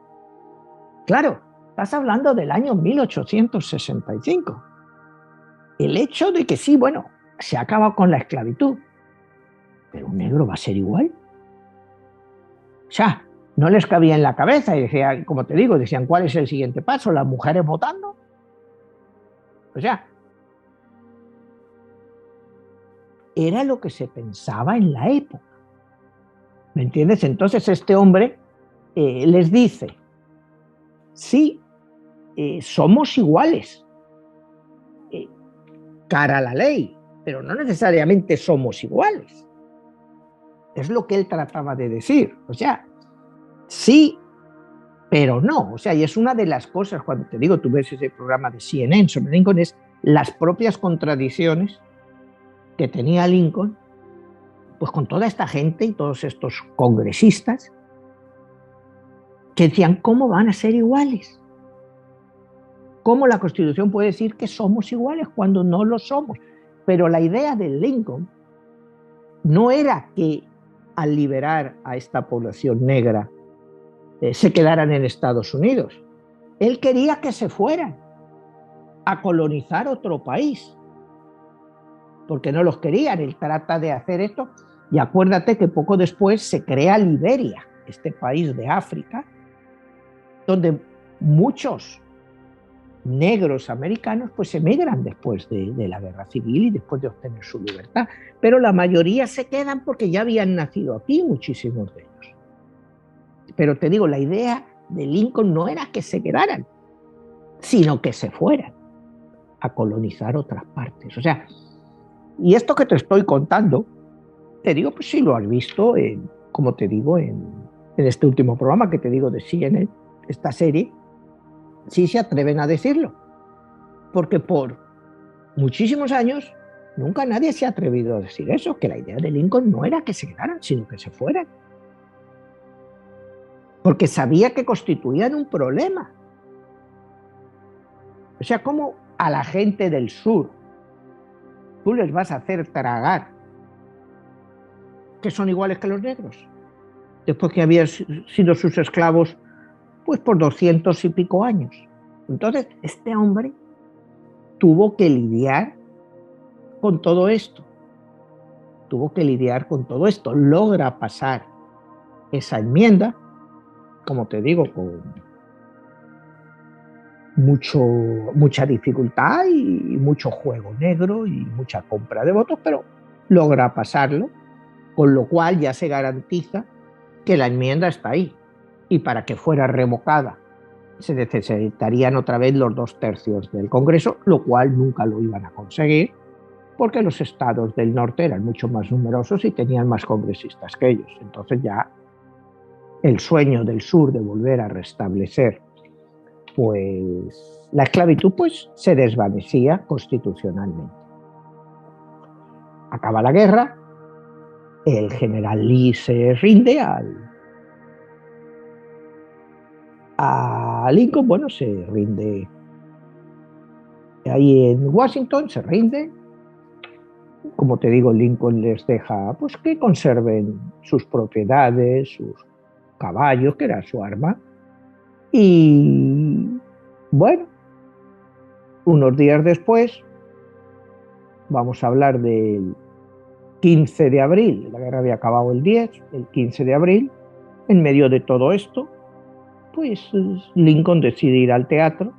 Claro, estás hablando del año 1865. El hecho de que sí, bueno, se acaba con la esclavitud, pero un negro va a ser igual. O sea, no les cabía en la cabeza y decían, como te digo, decían, ¿cuál es el siguiente paso? ¿Las mujeres votando? O sea, era lo que se pensaba en la época. ¿Me entiendes? Entonces este hombre les dice, sí, somos iguales, cara a la ley, pero no necesariamente somos iguales. Es lo que él trataba de decir. O sea, sí, pero no. O sea, y es una de las cosas, cuando te digo, tú ves ese programa de CNN sobre Lincoln, es las propias contradicciones que tenía Lincoln, pues con toda esta gente y todos estos congresistas que decían, ¿cómo van a ser iguales? ¿Cómo la Constitución puede decir que somos iguales cuando no lo somos? Pero la idea de Lincoln no era que al liberar a esta población negra se quedaran en Estados Unidos. Él quería que se fueran a colonizar otro país, porque no los querían. Él trata de hacer esto, y acuérdate que poco después se crea Liberia, este país de África, donde muchos negros americanos pues emigran después de la guerra civil y después de obtener su libertad, pero la mayoría se quedan porque ya habían nacido aquí, muchísimos de ellos. Pero te digo, la idea de Lincoln no era que se quedaran, sino que se fueran a colonizar otras partes. O sea, y esto que te estoy contando, te digo, pues sí lo has visto, como te digo, en este último programa que te digo de CNN, esta serie, sí se atreven a decirlo, porque por muchísimos años nunca nadie se ha atrevido a decir eso, que la idea de Lincoln no era que se quedaran, sino que se fueran, porque sabía que constituían un problema. O sea, ¿cómo a la gente del sur tú les vas a hacer tragar que son iguales que los negros, después que habían sido sus esclavos pues por 200 y pico años? Entonces, este hombre tuvo que lidiar con todo esto. Logra pasar esa enmienda, como te digo, con mucha dificultad y mucho juego negro y mucha compra de votos, pero logra pasarlo, con lo cual ya se garantiza que la enmienda está ahí. Y para que fuera revocada se necesitarían otra vez los 2/3 del Congreso, lo cual nunca lo iban a conseguir, porque los estados del norte eran mucho más numerosos y tenían más congresistas que ellos. Entonces ya el sueño del sur de volver a restablecer pues la esclavitud pues se desvanecía constitucionalmente. Acaba la guerra, el general Lee se rinde a Lincoln, bueno, se rinde ahí en Washington, se rinde. Como te digo, Lincoln les deja pues que conserven sus propiedades, sus caballos, que era su arma. Y bueno, unos días después, vamos a hablar del 15 de abril, la guerra había acabado el 10, el 15 de abril, en medio de todo esto, pues Lincoln decide ir al teatro,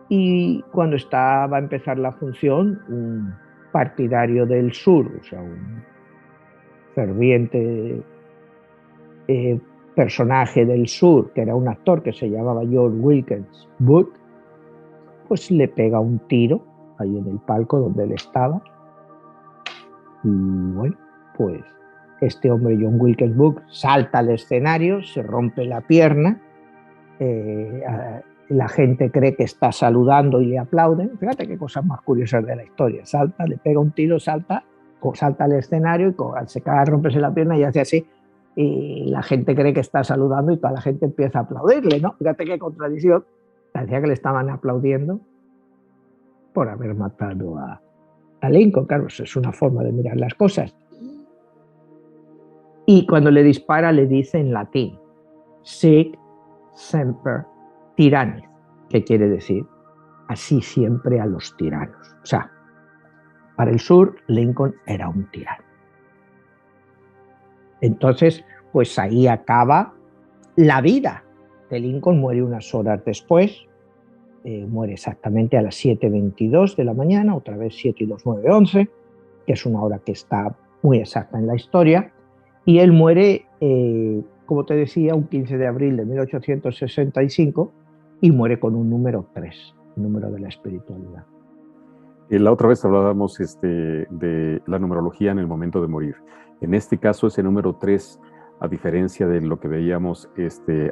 y cuando va a empezar la función, un partidario del sur, o sea, un ferviente personaje del sur, que era un actor que se llamaba John Wilkes Booth, pues le pega un tiro ahí en el palco donde él estaba. Y bueno, pues este hombre, John Wilkes Booth, salta al escenario, se rompe la pierna, la gente cree que está saludando y le aplauden. Fíjate qué cosas más curiosas de la historia. Salta, le pega un tiro, salta al escenario, y al se cae, romperse la pierna y hace así, y la gente cree que está saludando y toda la gente empieza a aplaudirle, ¿no? Fíjate qué contradicción. Parecía que le estaban aplaudiendo por haber matado a Lincoln. Claro, eso es una forma de mirar las cosas. Y cuando le dispara le dice en latín, sic semper tyrannis, que quiere decir así siempre a los tiranos. O sea, para el sur Lincoln era un tirano. Entonces, pues ahí acaba la vida de Lincoln. Muere unas horas después, muere exactamente a las 7:22 de la mañana, otra vez 7:09:11, que es una hora que está muy exacta en la historia, y él muere, como te decía, un 15 de abril de 1865, y muere con un número 3, el número de la espiritualidad. La otra vez hablábamos de la numerología en el momento de morir. En este caso, ese número 3, a diferencia de lo que veíamos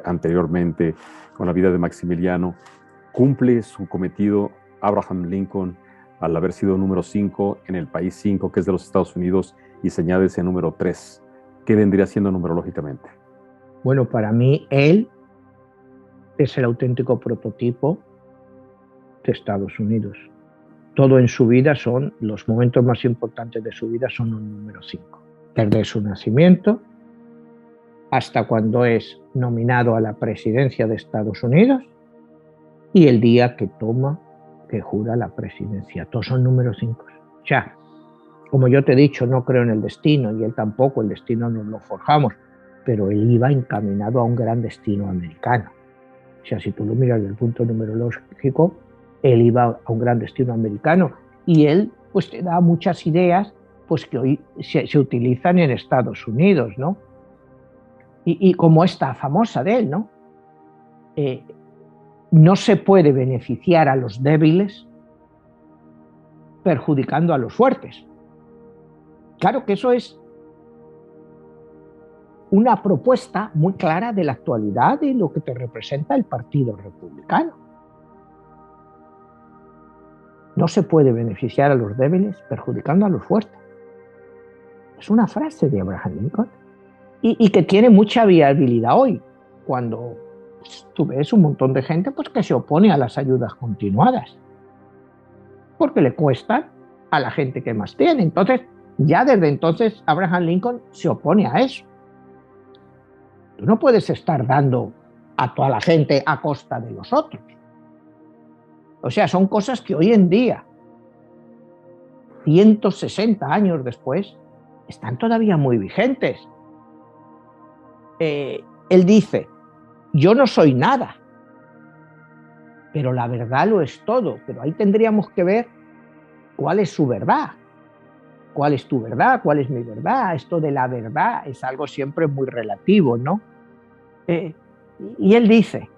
anteriormente con la vida de Maximiliano, cumple su cometido Abraham Lincoln al haber sido número 5 en el país 5, que es de los Estados Unidos, y se añade ese número 3. ¿Qué vendría siendo numerológicamente? Bueno, para mí, él es el auténtico prototipo de Estados Unidos. Todo en su vida son, los momentos más importantes de su vida son un número 5. Desde su nacimiento hasta cuando es nominado a la presidencia de Estados Unidos y el día que jura la presidencia. Todos son números 5. O sea, como yo te he dicho, no creo en el destino y él tampoco, el destino nos lo forjamos, pero él iba encaminado a un gran destino americano. O sea, si tú lo miras desde el punto numerológico, él iba a un gran destino americano y él pues te da muchas ideas pues que hoy se utilizan en Estados Unidos, ¿no? Y como esta famosa de él, ¿no? No se puede beneficiar a los débiles perjudicando a los fuertes. Claro que eso es una propuesta muy clara de la actualidad de lo que te representa el Partido Republicano. No se puede beneficiar a los débiles perjudicando a los fuertes. Es una frase de Abraham Lincoln y que tiene mucha viabilidad hoy, cuando pues, tú ves un montón de gente pues, que se opone a las ayudas continuadas, porque le cuestan a la gente que más tiene. Entonces, ya desde entonces Abraham Lincoln se opone a eso. Tú no puedes estar dando a toda la gente a costa de los otros. O sea, son cosas que hoy en día, 160 años después, están todavía muy vigentes. Él dice, yo no soy nada, pero la verdad lo es todo. Pero ahí tendríamos que ver cuál es su verdad. ¿Cuál es tu verdad? ¿Cuál es mi verdad? Esto de la verdad es algo siempre muy relativo, ¿no? Y él dice,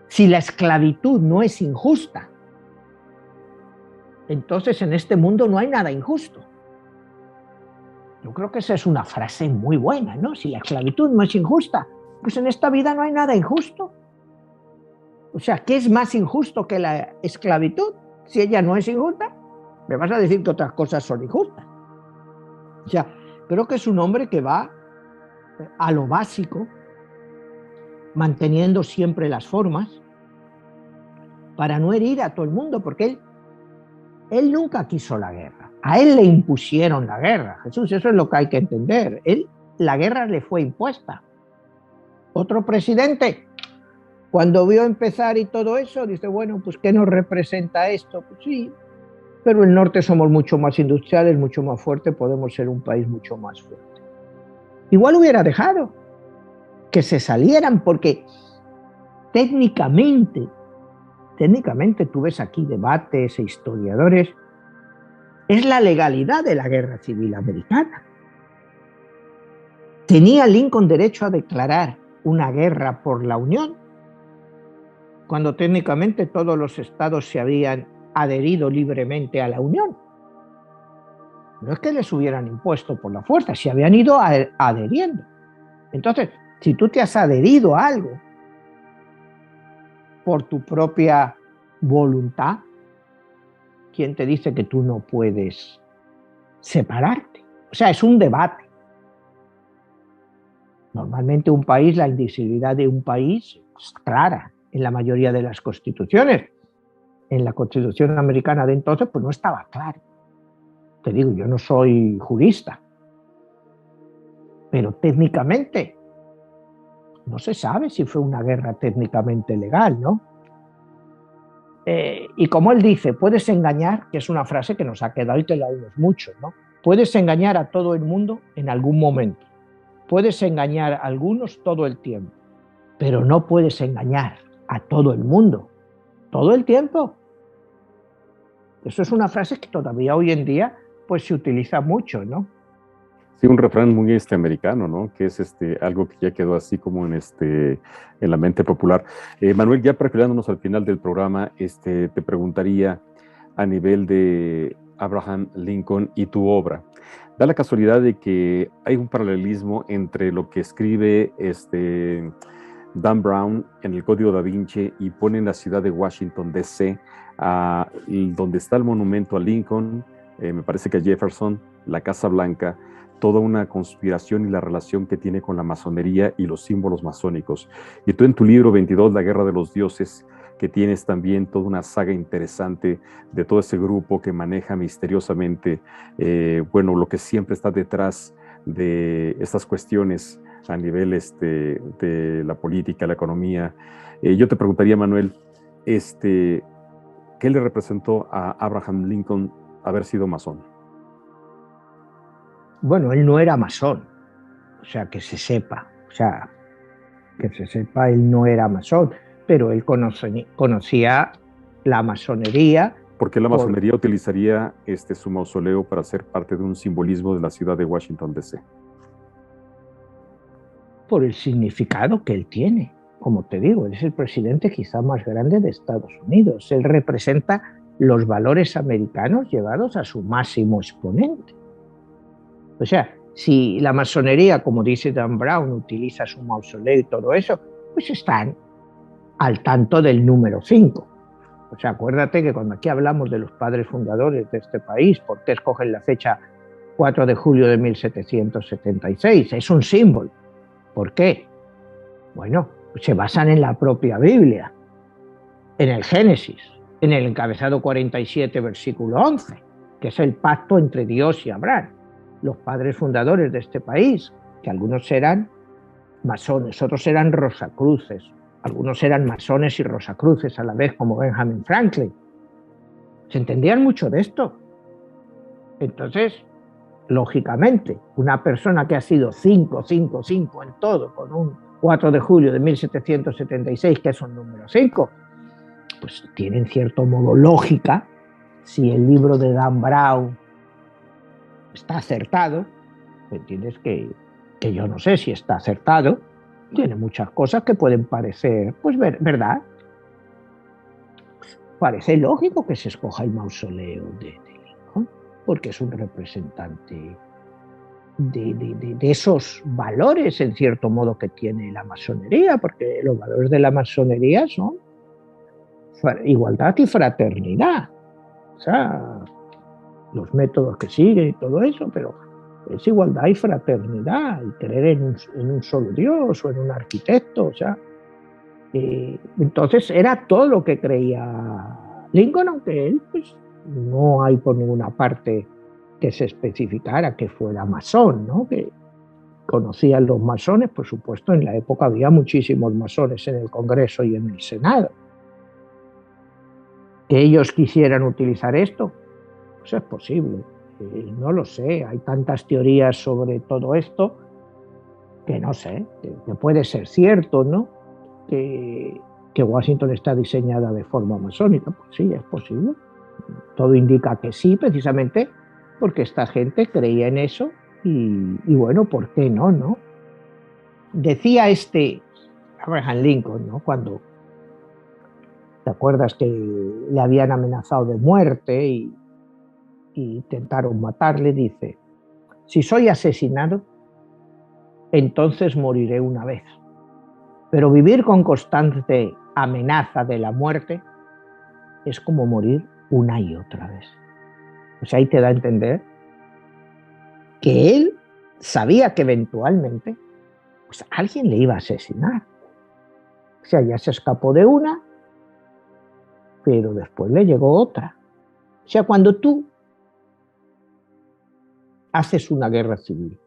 si la esclavitud no es injusta, entonces en este mundo no hay nada injusto. Yo creo que esa es una frase muy buena, ¿no? Si la esclavitud no es injusta, pues en esta vida no hay nada injusto. O sea, ¿qué es más injusto que la esclavitud? Si ella no es injusta, me vas a decir que otras cosas son injustas. O sea, creo que es un hombre que va a lo básico, manteniendo siempre las formas, para no herir a todo el mundo, porque él nunca quiso la guerra. A él le impusieron la guerra, Jesús, eso es lo que hay que entender. La guerra le fue impuesta. Otro presidente, cuando vio empezar y todo eso, dice, bueno, pues ¿qué nos representa esto? Pues sí, pero el norte somos mucho más industriales, mucho más fuertes, podemos ser un país mucho más fuerte. Igual hubiera dejado que se salieran, porque técnicamente tú ves aquí debates e historiadores, es la legalidad de la guerra civil americana. ¿Tenía Lincoln derecho a declarar una guerra por la Unión cuando técnicamente todos los estados se habían adherido libremente a la Unión? No es que les hubieran impuesto por la fuerza, se habían ido adheriendo. Entonces, si tú te has adherido a algo por tu propia voluntad, ¿quién te dice que tú no puedes separarte? O sea, es un debate. Normalmente la indivisibilidad de un país es clara. en la mayoría de las constituciones. En la Constitución americana de entonces, pues no estaba claro. Te digo, yo no soy jurista, pero técnicamente no se sabe si fue una guerra técnicamente legal, ¿no? Y como él dice, puedes engañar, que es una frase que nos ha quedado y que la oímos mucho, ¿no? Puedes engañar a todo el mundo en algún momento. Puedes engañar a algunos todo el tiempo, pero no puedes engañar a todo el mundo todo el tiempo. Eso es una frase que todavía hoy en día pues se utiliza mucho, ¿no? Sí, un refrán muy americano, ¿no? Que es algo que ya quedó así como en la mente popular. Manuel, ya perfilándonos al final del programa, te preguntaría a nivel de Abraham Lincoln y tu obra. Da la casualidad de que hay un paralelismo entre lo que escribe Dan Brown en el Código Da Vinci y pone en la ciudad de Washington, D.C., donde está el monumento a Lincoln, me parece que a Jefferson, la Casa Blanca, toda una conspiración y la relación que tiene con la masonería y los símbolos masónicos. Y tú en tu libro 22, La Guerra de los Dioses, que tienes también toda una saga interesante de todo ese grupo que maneja misteriosamente, lo que siempre está detrás de estas cuestiones a nivel de la política, la economía. Yo te preguntaría, Manuel, ¿qué le representó a Abraham Lincoln haber sido masón? Bueno, él no era masón, que se sepa, él no era masón, pero él conocía la masonería. ¿Por qué la masonería utilizaría su mausoleo para ser parte de un simbolismo de la ciudad de Washington, D.C.? Por el significado que él tiene. Como te digo, él es el presidente quizá más grande de Estados Unidos. Él representa los valores americanos llevados a su máximo exponente. O sea, si la masonería, como dice Dan Brown, utiliza su mausoleo y todo eso, pues están al tanto del número 5. O sea, acuérdate que cuando aquí hablamos de los padres fundadores de este país, ¿por qué escogen la fecha 4 de julio de 1776? Es un símbolo. ¿Por qué? Bueno, se basan en la propia Biblia, en el Génesis, en el encabezado 47, versículo 11, que es el pacto entre Dios y Abraham, los padres fundadores de este país, que algunos eran masones, otros eran rosacruces, algunos eran masones y rosacruces a la vez, como Benjamin Franklin. Se entendían mucho de esto. Entonces, lógicamente, una persona que ha sido 555 en todo, con un 4 de julio de 1776, que es un número 5, pues tiene en cierto modo lógica. Si el libro de Dan Brown está acertado, entiendes que yo no sé si está acertado, tiene muchas cosas que pueden parecer, pues verdad. Parece lógico que se escoja el mausoleo de Lincoln, porque es un representante de esos valores, en cierto modo, que tiene la masonería, porque los valores de la masonería son igualdad y fraternidad. O sea, los métodos que siguen y todo eso, pero es igualdad y fraternidad, y creer en un solo Dios o en un arquitecto, o sea. Entonces era todo lo que creía Lincoln, aunque él pues no hay por ninguna parte que se especificara que fuera masón, ¿no? Que conocían los masones, por supuesto, en la época había muchísimos masones en el Congreso y en el Senado. Que ellos quisieran utilizar esto, pues es posible. No lo sé, hay tantas teorías sobre todo esto que no sé, que puede ser cierto, ¿no? Que Washington está diseñada de forma masónica, pues sí, es posible. Todo indica que sí, precisamente porque esta gente creía en eso y bueno, ¿por qué no, no? Decía Abraham Lincoln, ¿no? Cuando, ¿te acuerdas que le habían amenazado de muerte y intentaron matarle? Dice, si soy asesinado, entonces moriré una vez. Pero vivir con constante amenaza de la muerte es como morir una y otra vez. O sea, ahí te da a entender que él sabía que eventualmente pues, alguien le iba a asesinar. sea, ya se escapó de una, pero después le llegó otra. O sea, cuando tú haces una guerra civil,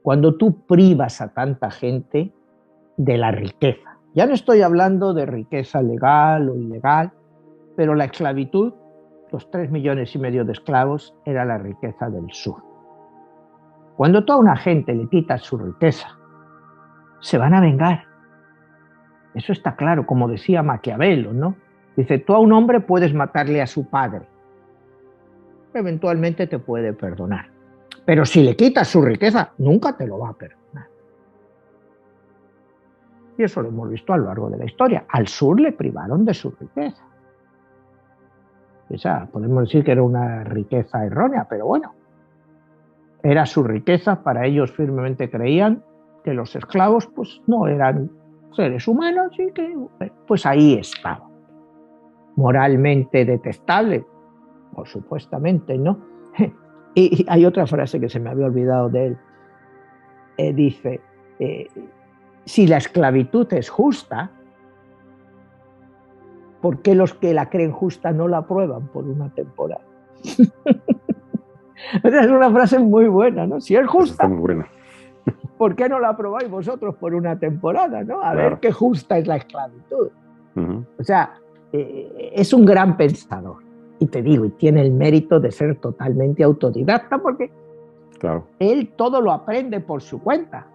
cuando tú privas a tanta gente de la riqueza, ya no estoy hablando de riqueza legal o ilegal, pero la esclavitud, los 3,5 millones de esclavos, era la riqueza del sur. Cuando tú a una gente le quitas su riqueza, se van a vengar. Eso está claro, como decía Maquiavelo, ¿no? Dice, tú a un hombre puedes matarle a su padre, eventualmente te puede perdonar, pero si le quitas su riqueza, nunca te lo va a perdonar. Y eso lo hemos visto a lo largo de la historia. Al sur le privaron de su riqueza. Esa, podemos decir que era una riqueza errónea, pero bueno, era su riqueza. Para ellos firmemente creían que los esclavos pues no eran seres humanos y que pues ahí estaba. Moralmente detestable, por supuestamente, ¿no? Y hay otra frase que se me había olvidado de él. Dice, si la esclavitud es justa, ¿por qué los que la creen justa no la aprueban por una temporada? Esa es una frase muy buena, ¿no? Si es justa, está muy buena. ¿Por qué no la aprobáis vosotros por una temporada, ¿no? A ver qué justa es la esclavitud. O sea, es un gran pensador. Y te digo, y tiene el mérito de ser totalmente autodidacta porque él todo lo aprende por su cuenta.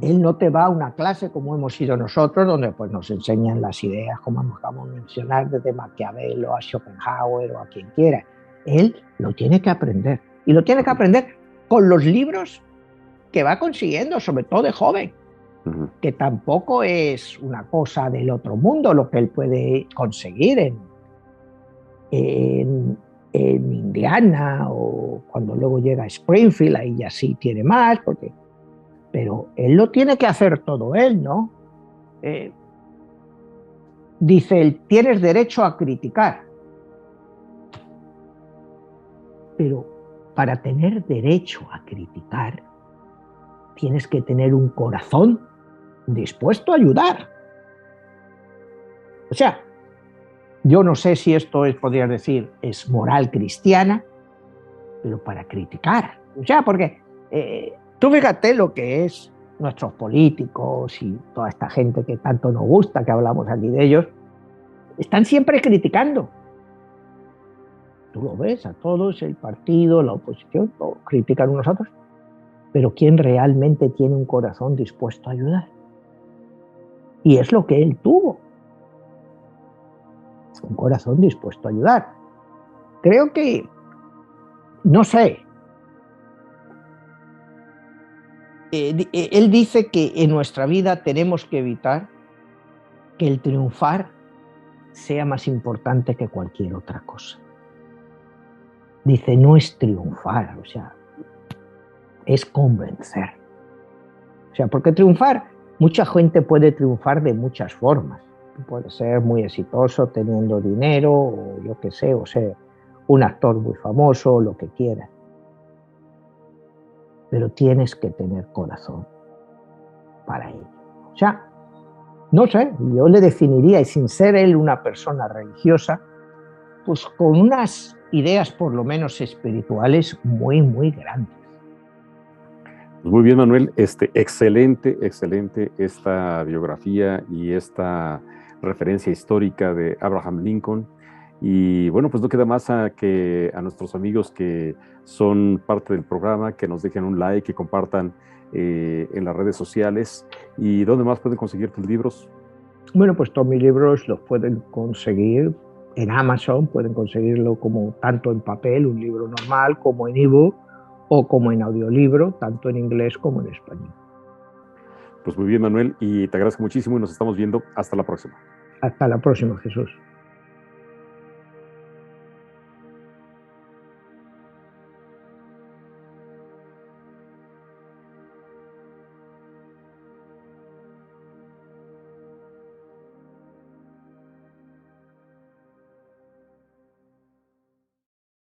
Él no te va a una clase como hemos ido nosotros, donde pues nos enseñan las ideas, como acabamos de mencionar, desde Maquiavelo a Schopenhauer o a quien quiera. Él lo tiene que aprender. Y lo tiene que aprender con los libros que va consiguiendo, sobre todo de joven, que tampoco es una cosa del otro mundo lo que él puede conseguir en Indiana o cuando luego llega a Springfield, ahí ya sí tiene más, pero él lo tiene que hacer todo él, ¿no? Dice él, tienes derecho a criticar, pero para tener derecho a criticar tienes que tener un corazón dispuesto a ayudar. O sea, yo no sé si esto es, podrías decir, es moral cristiana, pero para criticar. O sea, porque tú fíjate lo que es nuestros políticos y toda esta gente que tanto nos gusta, que hablamos aquí de ellos, están siempre criticando. Tú lo ves a todos, el partido, la oposición, todos critican unos a otros. Pero ¿quién realmente tiene un corazón dispuesto a ayudar? Y es lo que él tuvo. Un corazón dispuesto a ayudar. Creo que, no sé, él dice que en nuestra vida tenemos que evitar que el triunfar sea más importante que cualquier otra cosa. Dice, no es triunfar, o sea, es convencer. O sea, porque triunfar, mucha gente puede triunfar de muchas formas. Puede ser muy exitoso teniendo dinero, o yo qué sé, o ser un actor muy famoso, o lo que quieras. Pero tienes que tener corazón para ello. O sea, no sé, yo le definiría, y sin ser él una persona religiosa, pues con unas ideas por lo menos espirituales muy, muy grandes. Muy bien, Manuel, excelente esta biografía y esta referencia histórica de Abraham Lincoln. Y bueno, pues no queda más que a nuestros amigos que son parte del programa, que nos dejen un like, que compartan en las redes sociales. ¿Y dónde más pueden conseguir tus libros? Bueno, pues todos mis libros los pueden conseguir en Amazon, pueden conseguirlo como tanto en papel, un libro normal, como en ebook o como en audiolibro, tanto en inglés como en español. Pues muy bien, Manuel, y te agradezco muchísimo y nos estamos viendo. Hasta la próxima. Hasta la próxima, Jesús.